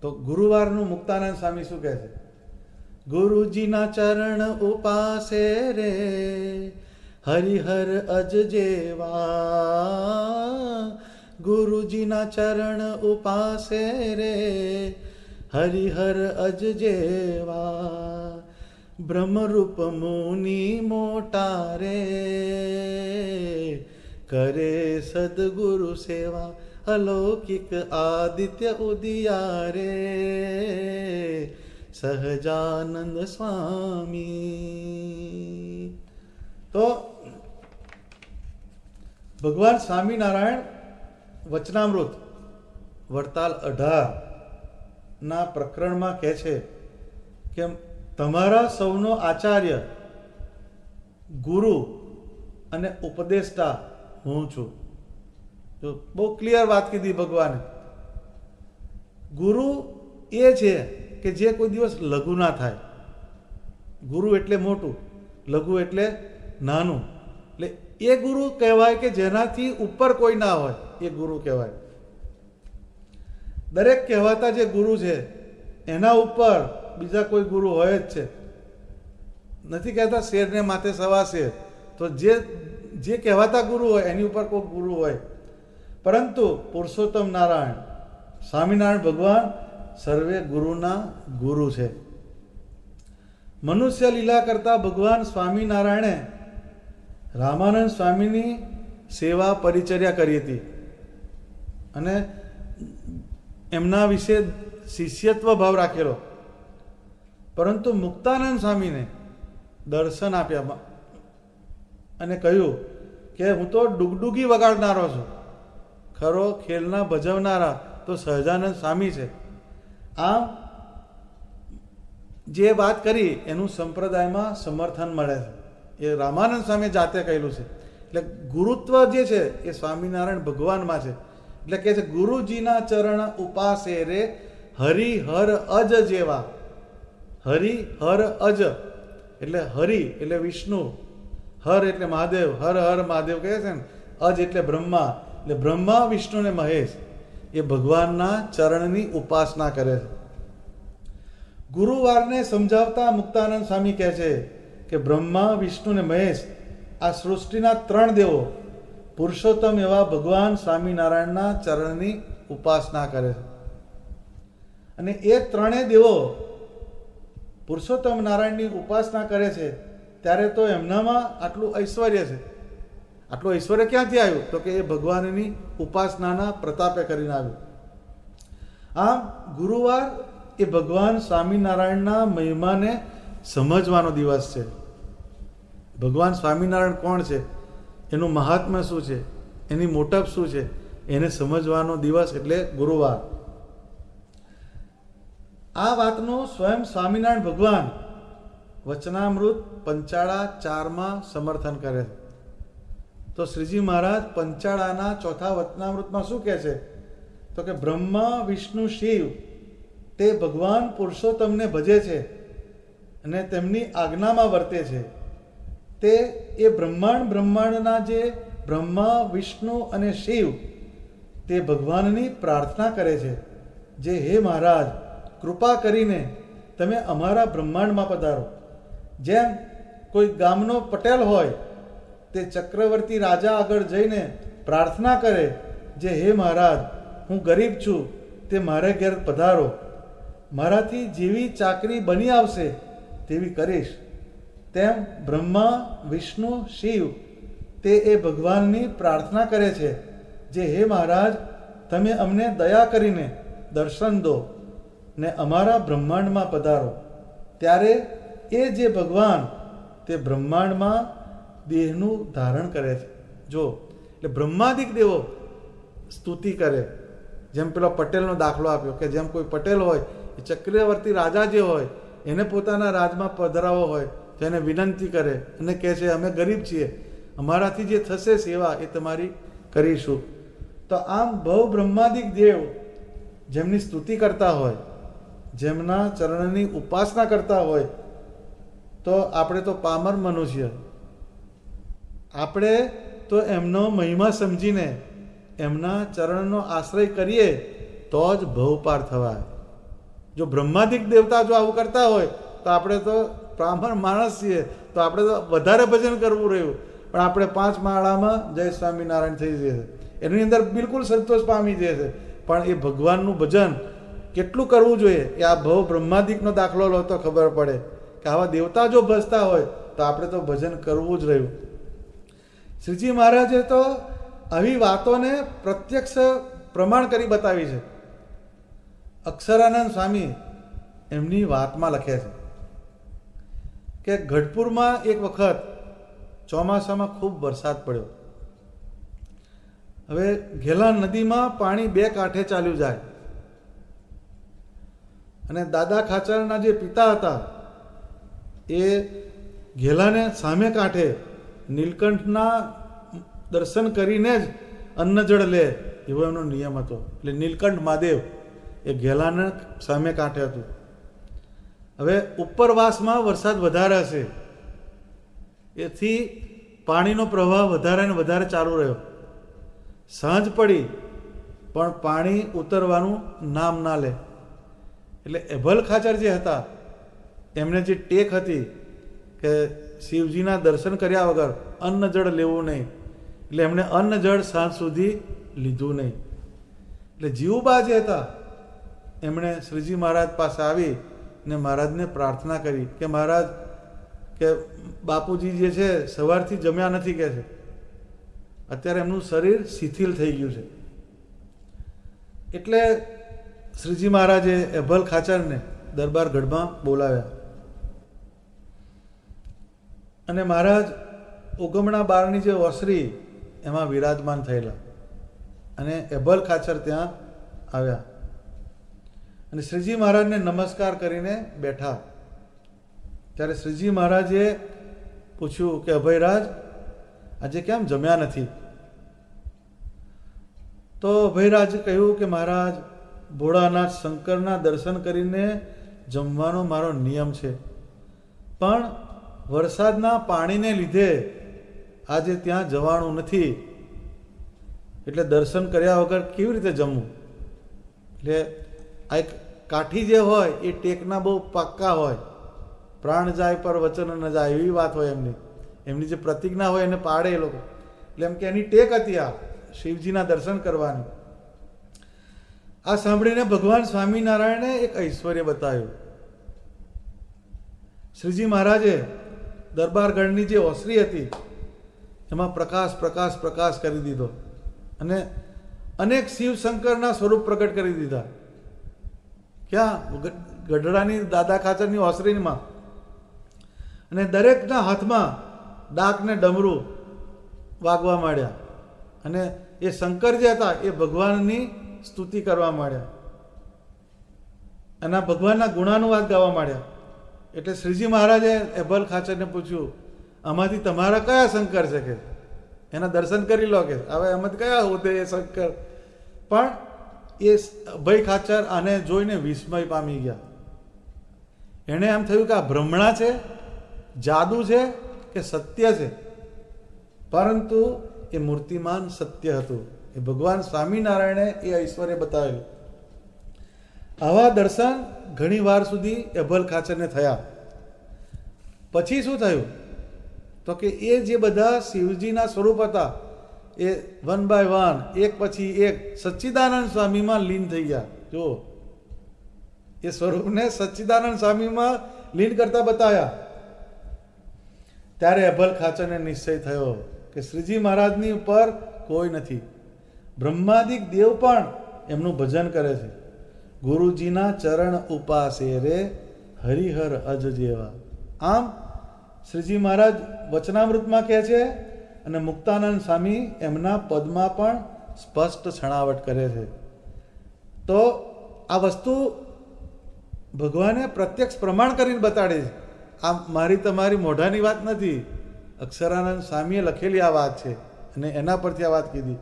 તો ગુરુવારનું મુક્તાનંદ સ્વામી શું કહે છે? ગુરુજીના ચરણ ઉપાસે રે હરિહર અજ જેવા, ગુરુજીના ચરણ ઉપાસે રે હરિહર અજ જેવા, બ્રહ્મરૂપ મુનિ મોટા રે કરે સદગુરુ સેવા, અલૌકિક આદિત્ય ઉદિયા રે સહજાનંદ સ્વામી. તો ભગવાન સ્વામિનારાયણ વચનામૃત વડતાલ 18 ના પ્રકરણમાં કહે છે કે તમારા સૌનો આચાર્ય, ગુરુ અને ઉપદેષ્ટા હું છું. તો બહુ ક્લિયર વાત કીધી ભગવાને. ગુરુ એ છે કે જે કોઈ દિવસ લઘુ ના થાય. ગુરુ એટલે મોટું, લઘુ એટલે નાનું. એટલે એ ગુરુ કહેવાય કે જેનાથી ઉપર કોઈ ના હોય, એ ગુરુ કહેવાય. દરેક કહેવાતા જે ગુરુ છે એના ઉપર બીજા કોઈ ગુરુ હોય જ છે. નથી કહેતા શેરને માથે સવા શેર, તો જે કહેવાતા ગુરુ હોય એની ઉપર કોઈ ગુરુ હોય. પરંતુ પુરુષોત્તમ નારાયણ સ્વામિનારાયણ ભગવાન સર્વે ગુરુના ગુરુ છે. મનુષ્ય લીલા કરતા ભગવાન સ્વામિનારાયણે રામાનંદ સ્વામીની સેવા પરિચર્યા કરી હતી અને એમના વિશે શિષ્યત્વ ભાવ રાખેલો. પરંતુ મુક્તાનંદ સ્વામીને દર્શન આપ્યા અને કહ્યું કે હું તો ડુગડુગી વગાડનારો છું, ખરો ખેલના ભજવનારા તો સહજાનંદ સ્વામી છે. આમ જે વાત કરી એનું સંપ્રદાયમાં સમર્થન મળે છે. એ રામાનંદ સ્વામી જાતે કહેલું છે. એટલે ગુરુત્વ જે છે એ સ્વામિનારાયણ ભગવાનમાં છે. એટલે કે છે ગુરુજીના ચરણ ઉપાસે રે હરિહર અજ જેવા. હરિહર અજ એટલે હરિ એટલે વિષ્ણુ, હર એટલે મહાદેવ, હર હર મહાદેવ કહે છે ને, અજ એટલે બ્રહ્મા, એટલે બ્રહ્મા વિષ્ણુ ને મહેશ એ ભગવાનના ચરણની ઉપાસના કરે છે. ગુરુવારને સમજાવતા મુક્તાનંદ સ્વામી કહે છે કે બ્રહ્મા વિષ્ણુ ને મહેશ આ સૃષ્ટિના 3 દેવો પુરુષોત્તમ એવા ભગવાન સ્વામિનારાયણના ચરણની ઉપાસના કરે છે. અને એ 3 દેવો પુરુષોત્તમ નારાયણની ઉપાસના કરે છે ત્યારે તો એમનામાં આટલું ઐશ્વર્ય છે. આટલું ઐશ્વર્ય ક્યાંથી આવ્યું? તો કે એ ભગવાનની ઉપાસનાના પ્રતાપે કરીને આવ્યું. આમ ગુરુવાર એ ભગવાન સ્વામિનારાયણના મહિમાને સમજવાનો દિવસ છે. ભગવાન સ્વામિનારાયણ કોણ છે, એનું મહાત્મ્ય શું છે, એની મોટપ શું છે, એને સમજવાનો દિવસ એટલે ગુરુવાર. આ વાતનું સ્વયં સ્વામિનારાયણ ભગવાન વચનામૃત પંચાળા 4માં સમર્થન કરે છે. તો શ્રીજી મહારાજ પંચાળાના 4થા વચનામૃતમાં શું કહે છે? તો કે બ્રહ્મા વિષ્ણુ શિવ તે ભગવાન પુરુષોત્તમને ભજે છે અને તેમની આજ્ઞામાં વર્તે છે. તે એ બ્રહ્માંડના જે બ્રહ્મા વિષ્ણુ અને શિવ તે ભગવાનની પ્રાર્થના કરે છે જે હે મહારાજ કૃપા કરીને તમે અમારા બ્રહ્માંડમાં પધારો. જેમ કોઈ ગામનો પટેલ હોય તે ચક્રવર્તી રાજા આગળ જઈને પ્રાર્થના કરે જે હે મહારાજ હું ગરીબ છું, તે મારે ઘેર પધારો, મારાથી જેવી ચાકરી બની આવશે તેવી કરીશ. તેમ બ્રહ્મા વિષ્ણુ શિવ તે એ ભગવાનની પ્રાર્થના કરે છે જે હે મહારાજ તમે અમને દયા કરીને દર્શન દો ને અમારા બ્રહ્માંડમાં પધારો. ત્યારે એ જે ભગવાન તે બ્રહ્માંડમાં દેહનું ધારણ કરે છે. જો એટલે બ્રહ્માદિક દેવો સ્તુતિ કરે. જેમ પેલો પટેલનો દાખલો આપ્યો કે જેમ કોઈ પટેલ હોય એ ચક્રવર્તી રાજા જે હોય એને પોતાના રાજમાં પધરાવો હોય તો એને વિનંતી કરે અને કહે છે અમે ગરીબ છીએ, અમારાથી જે થશે સેવા એ તમારી કરીશું. તો આમ બહુ બ્રહ્માદિક દેવ જેમની સ્તુતિ કરતા હોય, જેમના ચરણની ઉપાસના કરતા હોય, તો આપણે તો પામર મનુષ્ય, આપણે તો એમનો મહિમા સમજીને એમના ચરણનો આશ્રય કરીએ તો જ ભવ પાર થવાય. જો બ્રહ્માદિક દેવતા જો આવું કરતા હોય તો આપણે તો પામર માણસ છીએ, તો આપણે તો વધારે ભજન કરવું રહ્યું. પણ આપણે 5 માળામાં જય સ્વામિનારાયણ થઈ જશે, એની અંદર બિલકુલ સંતોષ પામી જશે. પણ એ ભગવાનનું ભજન કેટલું કરવું જોઈએ એ આ ભવ બ્રહ્માદિકનો દાખલો લો તો ખબર પડે કે આવા દેવતા જો ભજતા હોય તો આપણે તો ભજન કરવું જ રહ્યું. શ્રીજી મહારાજે તો આવી વાતોને પ્રત્યક્ષ પ્રમાણ કરી બતાવી છે. અક્ષરાનંદ સ્વામી એમની વાતમાં લખે છે કે ગઢપુરમાં એક વખત ચોમાસામાં ખૂબ વરસાદ પડ્યો. હવે ઘેલા નદીમાં પાણી 2 કાંઠે ચાલ્યું જાય અને દાદા ખાચરના જે પિતા હતા એ ઘેલાને સામે કાંઠે નીલકંઠના દર્શન કરીને જ અન્ન જળ લે એવો એમનો નિયમ હતો. એટલે નીલકંઠ મહાદેવ એ ઘેલાને સામે કાંઠે હતું. હવે ઉપરવાસમાં વરસાદ વધારે હશે એથી પાણીનો પ્રવાહ વધારે ને વધારે ચાલુ રહ્યો. સાંજ પડી પણ પાણી ઉતરવાનું નામ ના લે. એટલે એભલ ખાચર જે હતા એમને જે ટેક હતી કે શિવજીના દર્શન કર્યા વગર અન્ન જળ લેવું નહીં, એટલે એમણે અન્ન જળ સાંજ સુધી લીધું નહીં. એટલે જીવુબા જે હતા એમણે શ્રીજી મહારાજ પાસે આવી ને મહારાજને પ્રાર્થના કરી કે મહારાજ કે બાપુજી જે છે સવારથી જમ્યા નથી કે છે, અત્યારે એમનું શરીર શિથિલ થઈ ગયું છે. એટલે શ્રીજી મહારાજે એભલ ખાચરને દરબાર ગઢમાં બોલાવ્યા અને મહારાજ ઉગમણા બારની જે ઓસરી એમાં વિરાજમાન થયેલા અને એભલ ખાચર ત્યાં આવ્યા અને શ્રીજી મહારાજને નમસ્કાર કરીને બેઠા. ત્યારે શ્રીજી મહારાજે પૂછ્યું કે અભયરાજ આજે કેમ જમ્યા નથી? તો અભયરાજે કહ્યું કે મહારાજ ભોળાનાથ શંકરના દર્શન કરીને જમવાનો મારો નિયમ છે, પણ વરસાદના પાણીને લીધે આજે ત્યાં જવાનું નથી, એટલે દર્શન કર્યા વગર કેવી રીતે જમવું? એટલે આ એક કાઠી જે હોય એ ટેકના બહુ પાક્કા હોય, પ્રાણ જાય પર વચન ન જાય એવી વાત હોય એમની. એમની જે પ્રતિજ્ઞા હોય એને પાડે એ લોકો. એટલે એમ કે એની ટેક હતી આ શિવજીના દર્શન કરવાની. આ સાંભળીને ભગવાન સ્વામિનારાયણે એક ઐશ્વર્ય બતાવ્યું. શ્રીજી મહારાજે દરબારગઢની જે ઓસરી હતી એમાં પ્રકાશ પ્રકાશ પ્રકાશ કરી દીધો અને અનેક શિવ શંકરના સ્વરૂપ પ્રગટ કરી દીધા. ક્યાં? ગઢડાની દાદા ખાચરની ઓસરીમાં. અને દરેકના હાથમાં ડાક ને ડમરું વાગવા માંડ્યા અને એ શંકર જે હતા એ ભગવાનની સ્તુતિ કરવા માંડ્યા અને ભગવાનના ગુણાનુવાદ ગાવા માંડ્યા. એટલે શ્રીજી મહારાજે એભલ ખાચરને પૂછ્યું આમાંથી તમારા કયા શંકર છે કે એના દર્શન કરી લો કે હવે એમાંથી કયા હોતે એ શંકર? પણ એ અભય ખાચર આને જોઈને વિસ્મય પામી ગયા. એને એમ થયું કે આ ભ્રમણા છે, જાદુ છે કે સત્ય છે? પરંતુ એ મૂર્તિમાન સત્ય હતું. એ ભગવાન સ્વામિનારાયણે એ ઐશ્વર્ય બતાવેલું. આવા દર્શન ઘણી વાર સુધી એભલ ખાચરને થયા. પછી શું થયું? તો કે એ જે બધા શિવજીના સ્વરૂપ હતા એ 1 by 1 એક પછી એક સચ્ચિદાનંદ સ્વામીમાં લીન થઈ ગયા. જો એ સ્વરૂપને સચ્ચિદાનંદ સ્વામીમાં લીન કરતા બતાવ્યા. ત્યારે એભલ ખાચરને નિશ્ચય થયો કે શ્રીજી મહારાજની ઉપર કોઈ નથી. બ્રહ્માદિક દેવ પણ એમનું ભજન કરે છે, ગુરુજીના ચરણ ઉપાસે રે હરિહર અજ જેવા. આમ શ્રીજી મહારાજ વચનામૃતમાં કહે છે અને મુક્તાનંદ સ્વામી એમના પદમાં પણ સ્પષ્ટ છણાવટ કરે છે. તો આ વસ્તુ ભગવાને પ્રત્યક્ષ પ્રમાણ કરીને બતાડે છે. આ મારી તમારી મોઢાની વાત નથી. અક્ષરાનંદ સ્વામીએ લખેલી આ વાત છે અને એના પરથી આ વાત કીધી.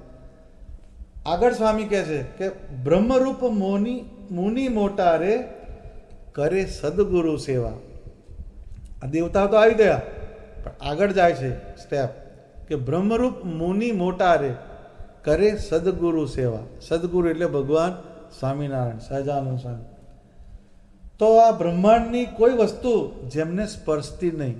આગળ સ્વામી કહે છે કે બ્રહ્મરૂપ મુનિ મોટા રે કરે સદગુરુ સેવા. આ દેવતાઓ તો આવી ગયા, પણ આગળ જાય છે સ્ટેપ કે બ્રહ્મરૂપ મુનિ મોટા રે કરે સદગુરુ સેવા. સદગુરુ એટલે ભગવાન સ્વામિનારાયણ સહજાનંદ સ્વામી. તો આ બ્રહ્માંડની કોઈ વસ્તુ જેમને સ્પર્શતી નહીં,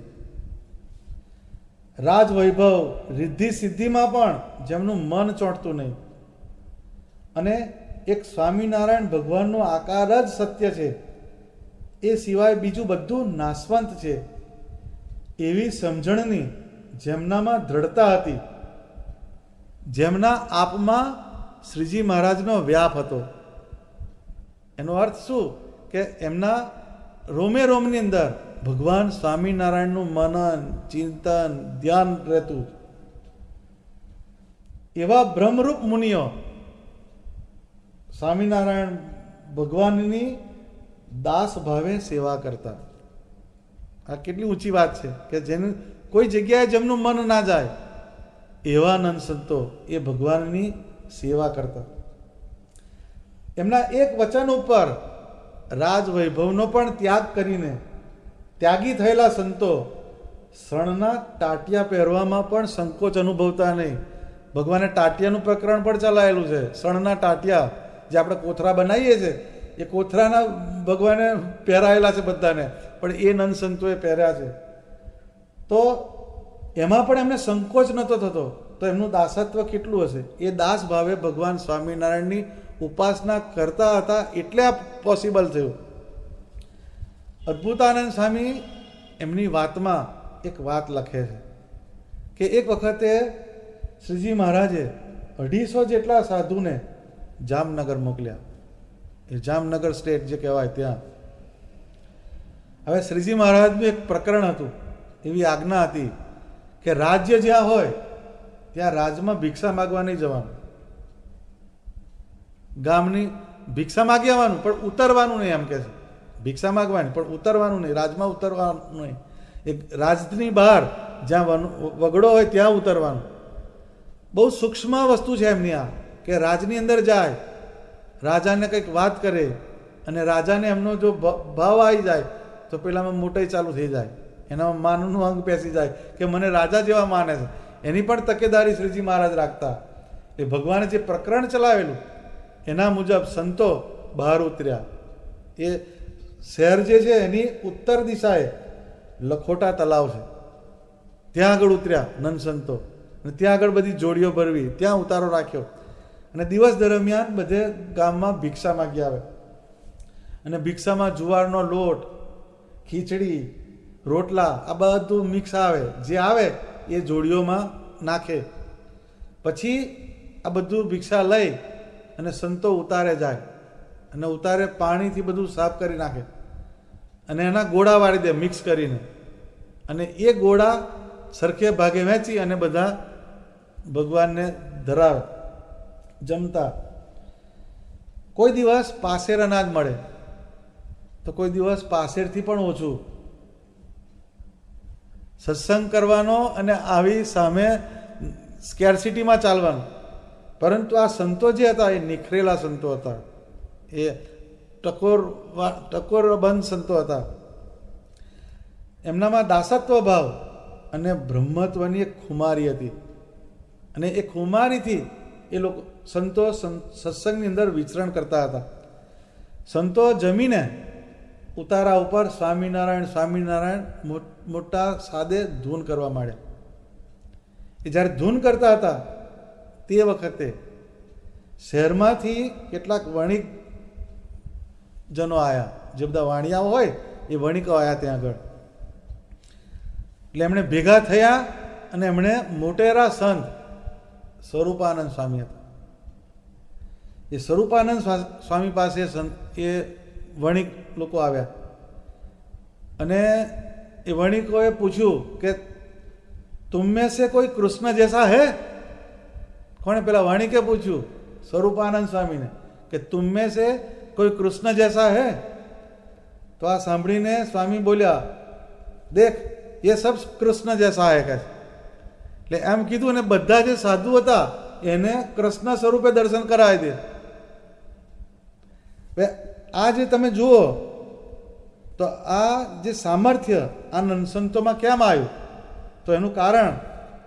રાજ વૈભવ રિદ્ધિ સિદ્ધિમાં પણ જેમનું મન ચોંટતું નહીં, અને એક સ્વામિનારાયણ ભગવાનનો આકાર જ સત્ય છે, એ સિવાય બીજું બધું નાશવંત છે, એવી સમજણની જેમનામાં દ્રઢતા હતી, જેમના આપમાં શ્રીજી મહારાજનો વ્યાપ હતો. એનો અર્થ શું કે એમના રોમે રોમની અંદર ભગવાન સ્વામિનારાયણનું મનન ચિંતન ધ્યાન રહેતું. એવા બ્રહ્મરૂપ મુનિઓ સ્વામિનારાયણ ભગવાનની દાસ ભાવે સેવા કરતા. આ કેટલી ઊંચી વાત છે કે જેનું કોઈ જગ્યાએ જેમનું મન ના જાય એવા નંદ સંતો એ ભગવાનની સેવા કરતા. એમના એક વચન ઉપર રાજ વૈભવનો પણ ત્યાગ કરીને ત્યાગી થયેલા સંતો શણના ટાટિયા પહેરવામાં પણ સંકોચ અનુભવતા નહીં. ભગવાને ટાટિયાનું પ્રકરણ પણ ચલાયેલું છે. શણના ટાટિયા જે આપણે કોથરા બનાવીએ છીએ એ કોથરાના ભગવાને પહેરાયેલા છે બધાને, પણ એ નંદ સંતોએ પહેર્યા છે. તો એમાં પણ એમને સંકોચ નહોતો થતો. તો એમનું દાસત્વ કેટલું હશે. એ દાસ ભાવે ભગવાન સ્વામિનારાયણની ઉપાસના કરતા હતા એટલે આ પોસિબલ થયું. અદ્ભુતાનંદ સ્વામી એમની વાતમાં એક વાત લખે છે કે એક વખતે શ્રીજી મહારાજે 250 જેટલા સાધુને જામનગર મોકલ્યા. એ જામનગર સ્ટેટ જે કહેવાય ત્યાં. હવે શ્રીજી મહારાજનું એક પ્રકરણ હતું, એવી આજ્ઞા હતી કે રાજ્ય જ્યાં હોય ત્યાં રાજમાં ભિક્ષા માગવા નહીં જવાનું. ગામની ભિક્ષા માગી આવવાનું પણ ઉતરવાનું નહીં, એમ કે છે. ભિક્ષા માગવાની પણ ઉતરવાનું નહીં, રાજમાં ઉતરવાનું નહીં. એક રાજની બહાર જ્યાં વગડો હોય ત્યાં ઉતરવાનું. બહુ સૂક્ષ્મ વસ્તુ છે એમની આ, કે રાજની અંદર જાય, રાજાને કંઈક વાત કરે અને રાજાને એમનો જો ભાવ આવી જાય તો પેલામાં મોટાઈ ચાલુ થઈ જાય, એનામાં માનનું અંગ પેસી જાય કે મને રાજા જેવા માને છે. એની પણ તકેદારી શ્રીજી મહારાજ રાખતા. એ ભગવાને જે પ્રકરણ ચલાવેલું એના મુજબ સંતો બહાર ઉતર્યા. એ શહેર જે છે એની ઉત્તર દિશાએ લખોટા તલાવ છે, ત્યાં આગળ ઉતર્યા નંદ સંતો. અને ત્યાં આગળ બધી જોડીઓ ભરવી, ત્યાં ઉતારો રાખ્યો. અને દિવસ દરમિયાન બધે ગામમાં ભિક્ષા માગી આવે. અને ભિક્ષામાં જુવારનો લોટ, ખીચડી, રોટલા આ બધું મિક્સ આવે. જે આવે એ જોડીઓમાં નાખે. પછી આ બધું ભિક્ષા લઈ અને સંતો ઉતારે જાય અને ઉતારે પાણીથી બધું સાફ કરી નાખે અને એના ગોળા વાળી દે મિક્સ કરીને. અને એ ગોળા સરખે ભાગે વહેંચી અને બધા ભગવાનને ધરાવે, જમતા. કોઈ દિવસ પાસેર અનાજ મળે તો કોઈ દિવસ પાસેરથી પણ ઓછું. સત્સંગ કરવાનો અને આવી સામે સ્કેર્સિટીમાં ચાલવાનું. પરંતુ આ સંતો જે હતા એ નિખરેલા સંતો હતા, એ ટકોરબંધ સંતો હતા. એમનામાં દાસત્વ ભાવ અને બ્રહ્મત્વની એક ખુમારી હતી. અને એ ખુમારીથી એ લોકો સંતો સત્સંગની અંદર વિચરણ કરતા હતા. સંતો જમીને ઉતારા ઉપર સ્વામિનારાયણ સ્વામિનારાયણ મોટા સાદે ધૂન કરવા માંડ્યા. એ જ્યારે ધૂન કરતા હતા તે વખતે શહેરમાંથી કેટલાક વણિક જનો આવ્યા. જે બધા વાણિયાઓ હોય એ વણિકો આવ્યા ત્યાં આગળ. એટલે એમણે ભેગા થયા અને એમણે મોટેરા સંત સ્વરૂપાનંદ સ્વામી હતા એ સ્વરૂપાનંદ સ્વામી પાસે એ વણિક લોકો આવ્યા અને એ વણિકોએ પૂછ્યું કે तुम में से कोई कृष्ण जैसा है? કોણે? પેલા વણિકે પૂછ્યું સ્વરૂપાનંદ સ્વામીને કે तुम में से कोई कृष्ण जैसा है? તો આ સાંભળીને સ્વામી બોલ્યા, દેખ ये सब कृष्ण जैसा है. એટલે એમ કીધું ને બધા જે સાધુ હતા એને કૃષ્ણ સ્વરૂપે દર્શન કરાવી દે. આ જે તમે જુઓ તો આ જે સામર્થ્ય આ સંતોમાં કેમ આવ્યું? તો એનું કારણ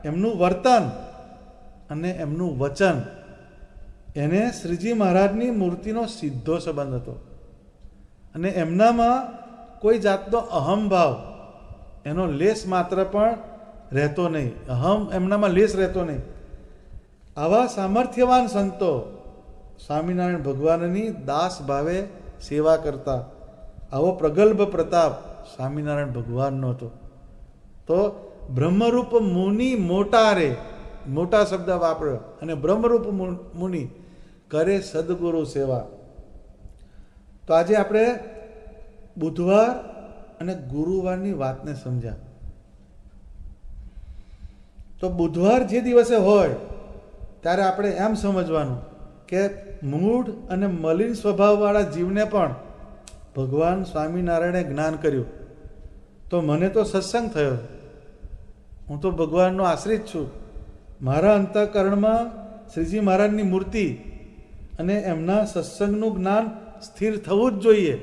એમનું વર્તન અને એમનું વચન. એને શ્રીજી મહારાજની મૂર્તિનો સીધો સંબંધ હતો અને એમનામાં કોઈ જાતનો અહમભાવ એનો લેશ માત્ર પણ રહેતો નહીં. એમનામાં લેશ રહેતો નહીં. આવા સામર્થ્યવાન સંતો સ્વામિનારાયણ ભગવાનની દાસ ભાવે સેવા કરતા. આવો પ્રગલ્ભ પ્રતાપ સ્વામિનારાયણ ભગવાનનો હતો. તો બ્રહ્મરૂપ મુનિ મોટા રે, મોટા શબ્દ વાપર્યો, અને બ્રહ્મરૂપ મુનિ કરે સદગુરુ સેવા. તો આજે આપણે બુધવાર અને ગુરુવારની વાતને સમજ્યા. તો બુધવાર જે દિવસે હોય ત્યારે આપણે એમ સમજવાનું કે મૂઢ અને મલિન સ્વભાવવાળા જીવને પણ ભગવાન સ્વામિનારાયણે જ્ઞાન કર્યું. તો મને તો સત્સંગ થયો, હું તો ભગવાનનો આશ્રિત છું. મારા અંતઃકરણમાં શ્રીજી મહારાજની મૂર્તિ અને એમના સત્સંગનું જ્ઞાન સ્થિર થવું જ જોઈએ.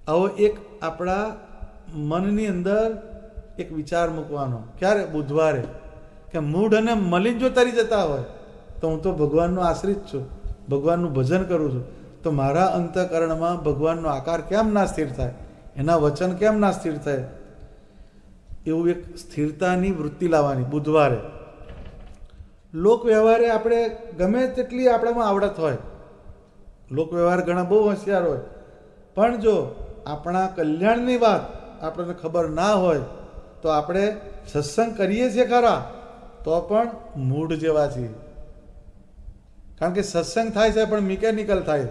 આવો એક આપણા મનની અંદર એક વિચાર મૂકવાનો. ક્યારે? બુધવારે. કે મૂઢ અને મલિન જો તરી જતા હોય તો હું તો ભગવાનનો આશ્રિત છું, ભગવાનનું ભજન કરું છું, તો મારા અંતઃકરણમાં ભગવાનનો આકાર કેમ ના સ્થિર થાય, એના વચન કેમ ના સ્થિર થાય? એવું એક સ્થિરતાની વૃત્તિ લાવવાની બુધવારે. લોક વ્યવહારે આપણે ગમે તેટલી આપણામાં આવડત હોય, લોક વ્યવહાર ઘણા બહુ હોશિયાર હોય, પણ જો આપણા કલ્યાણની વાત આપણને ખબર ના હોય તો આપણે સત્સંગ કરીએ છીએ ખરા, તો પણ મૂઢ જેવા છીએ. કારણ કે સત્સંગ થાય છે પણ મિકેનિકલ થાય,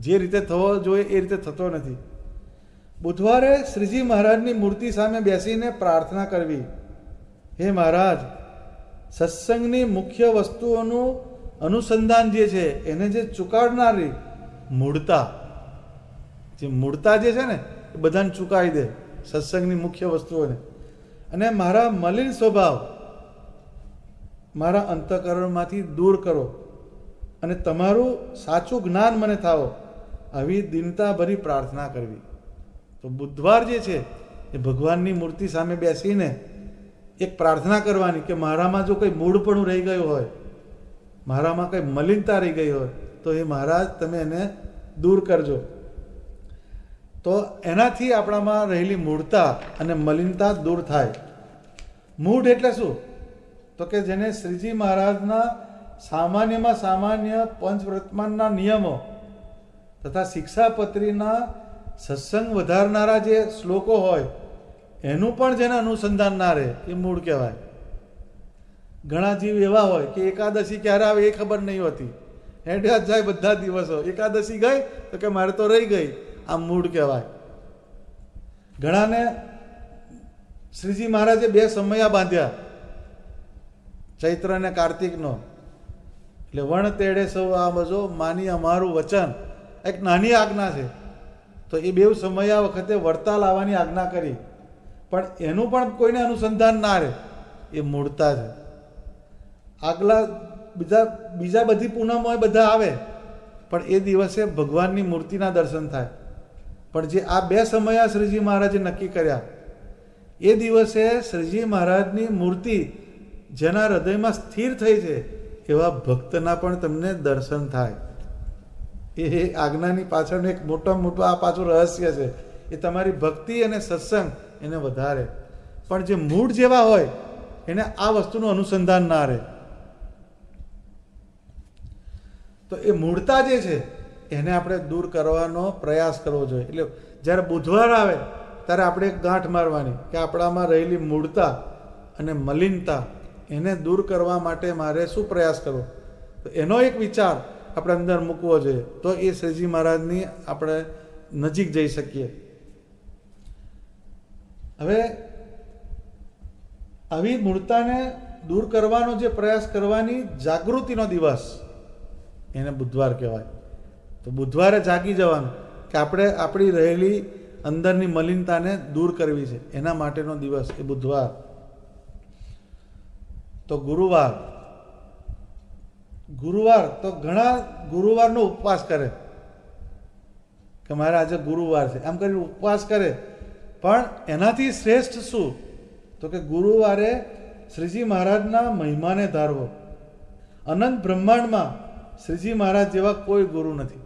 જે રીતે થવો જોઈએ એ રીતે થતો નથી. બુધવારે શ્રીજી મહારાજની મૂર્તિ સામે બેસીને પ્રાર્થના કરવી, હે મહારાજ, સત્સંગની મુખ્ય વસ્તુઓનું અનુસંધાન જે છે એને જે ચૂકાડનારી મૂળતા, જે મૂળતા જે છે ને એ બધાને ચૂકાવી દે સત્સંગની મુખ્ય વસ્તુઓને. અને મારા મલિન સ્વભાવ મારા અંતઃકરણમાંથી દૂર કરો અને તમારું સાચું જ્ઞાન મને થાવો, આવી દીનતાભરી પ્રાર્થના કરવી. તો બુધવાર જે છે એ ભગવાનની મૂર્તિ સામે બેસીને એક પ્રાર્થના કરવાની કે મારામાં જો કંઈ મૂળપણું રહી ગયું હોય, મારામાં કંઈ મલિનતા રહી ગઈ હોય તો એ મહારાજ તમે એને દૂર કરજો. તો એનાથી આપણામાં રહેલી મૂળતા અને મલિનતા દૂર થાય. મૂઢ એટલે શું? તો કે જેને શ્રીજી મહારાજના સામાન્યમાં સામાન્ય પંચવર્તમાનના નિયમો તથા શિક્ષાપત્રીના સત્સંગ વધારનારા જે શ્લોકો હોય એનું પણ જેને અનુસંધાન ના રહે એ મૂળ કહેવાય. ઘણા જીવ એવા હોય કે એકાદશી ક્યારે આવે એ ખબર નહીં હોતી, હેડ્યા જાય બધા દિવસો, એકાદશી ગઈ તો કે મારે તો રહી ગઈ, આ મૂળ કહેવાય. ઘણાને શ્રીજી મહારાજે 2 સમયા બાંધ્યા, ચૈત્ર અને કાર્તિકનો. એટલે વણ તેડે સૌ આ બજો માની અમારું વચન, એક નાની આજ્ઞા છે. તો એ 2 સમયા વખતે વડતાલ આવવાની આજ્ઞા કરી, પણ એનું પણ કોઈને અનુસંધાન ના રહે, એ મૂળતા છે. આગલા બીજા બધી પૂનમોએ બધા આવે પણ એ દિવસે ભગવાનની મૂર્તિના દર્શન થાય. પણ જે આ 2 સમયા શ્રીજી મહારાજે નક્કી કર્યા એ દિવસે શ્રીજી મહારાજની મૂર્તિ જેના હૃદયમાં સ્થિર થઈ છે એવા ભક્તના પણ તમને દર્શન થાય. એ આજ્ઞાની પાછળનું એક મોટામાં મોટું આ પાછું રહસ્ય છે. એ તમારી ભક્તિ અને સત્સંગ એને વધારે. પણ જે મૂળ જેવા હોય એને આ વસ્તુનું અનુસંધાન ના રહે. તો એ મૂળતા જે છે એને આપણે દૂર કરવાનો પ્રયાસ કરવો જોઈએ. એટલે જ્યારે બુધવાર આવે ત્યારે આપણે એક ગાંઠ મારવાની કે આપણામાં રહેલી મૂળતા અને મલિનતા એને દૂર કરવા માટે મારે શું પ્રયાસ કરવો. તો એનો એક વિચાર આપણે અંદર મૂકવો જોઈએ, તો એ શ્રીજી મહારાજની આપણે નજીક જઈ શકીએ. હવે આવી મૂળતાને દૂર કરવાનો જે પ્રયાસ કરવાની જાગૃતિનો દિવસ, એને બુધવાર કહેવાય. તો બુધવારે જાગી જવાનું કે આપણે આપણી રહેલી અંદરની મલિનતાને દૂર કરવી છે, એના માટેનો દિવસ એ બુધવાર. તો ગુરુવાર તો ઘણા ગુરુવારનો ઉપવાસ કરે કે મારે આજે ગુરુવાર છે, આમ કરીને ઉપવાસ કરે. પણ એનાથી શ્રેષ્ઠ શું? તો કે ગુરુવારે શ્રીજી મહારાજના મહિમાને ધારવો. અનંત બ્રહ્માંડમાં શ્રીજી મહારાજ જેવા કોઈ ગુરુ નથી.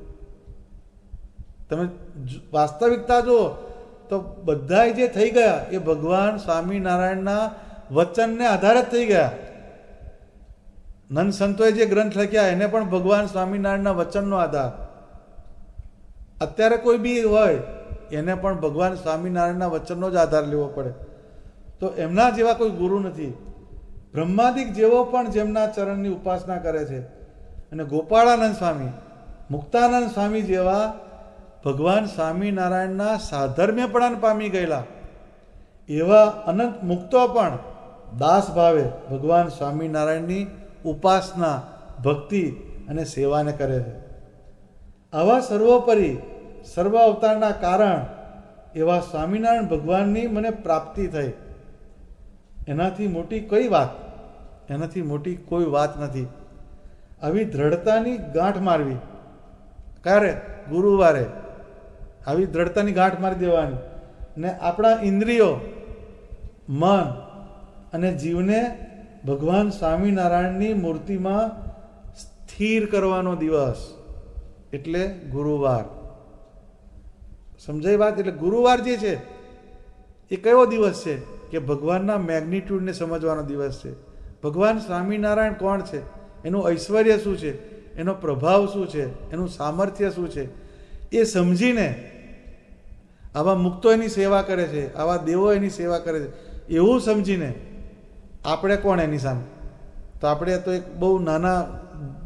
તમે વાસ્તવિકતા જુઓ તો બધા જે થઈ ગયા એ ભગવાન સ્વામિનારાયણના વચનને આધારે જ થઈ ગયા. નંદ સંતોએ જે ગ્રંથ લખ્યા એને પણ ભગવાન સ્વામિનારાયણના વચનનો આધાર. અત્યારે કોઈ બી હોય એને પણ ભગવાન સ્વામિનારાયણના વચનનો જ આધાર લેવો પડે. તો એમના જેવા કોઈ ગુરુ નથી. બ્રહ્માદિક જેવો પણ જેમના ચરણની ઉપાસના કરે છે. અને ગોપાળાનંદ સ્વામી, મુક્તાનંદ સ્વામી જેવા ભગવાન સ્વામિનારાયણના સાધર્મ્યપણાને પામી ગયેલા એવા અનંત મુક્તો પણ દાસ ભાવે ભગવાન સ્વામિનારાયણની ઉપાસના, ભક્તિ અને સેવાને કરે છે. આવા સર્વોપરી સર્વ અવતારના કારણ એવા સ્વામિનારાયણ ભગવાનની મને પ્રાપ્તિ થઈ. એનાથી મોટી કઈ વાત, એનાથી મોટી કોઈ વાત નથી. આવી દ્રઢતાની ગાંઠ મારવી. ક્યારે? ગુરુવારે. આવી દ્રઢતાની ગાંઠ મારી દેવાની. ને આપણા ઇન્દ્રિયો, મન અને જીવને ભગવાન સ્વામિનારાયણની મૂર્તિમાં સ્થિર કરવાનો દિવસ એટલે ગુરુવાર. સમજાય વાત? એટલે ગુરુવાર જે છે એ કયો દિવસ છે? કે ભગવાનના મેગ્નિટ્યુડને સમજવાનો દિવસ છે. ભગવાન સ્વામિનારાયણ કોણ છે, એનું ઐશ્વર્ય શું છે, એનો પ્રભાવ શું છે, એનું સામર્થ્ય શું છે, એ સમજીને આવા મુક્તો એની સેવા કરે છે, આવા દેવો એની સેવા કરે છે, એવું સમજીને આપણે કોણ એની સામે? તો આપણે તો એક બહુ નાના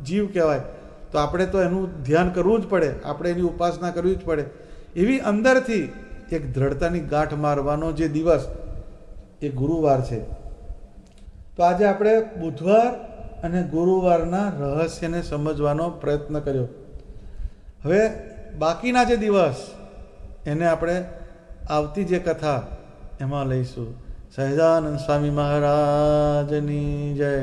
જીવ કહેવાય. તો આપણે તો એનું ધ્યાન કરવું જ પડે, આપણે એની ઉપાસના કરવી જ પડે. એવી અંદરથી એક દ્રઢતાની ગાંઠ મારવાનો જે દિવસ એ ગુરુવાર છે. તો આજે આપણે બુધવાર અને ગુરુવારના રહસ્યને સમજવાનો પ્રયત્ન કર્યો. હવે બાકીના જે દિવસ એને આપણે આવતી જે કથા એમાં લઈશું. સહજાનંદ સ્વામી મહારાજની જય.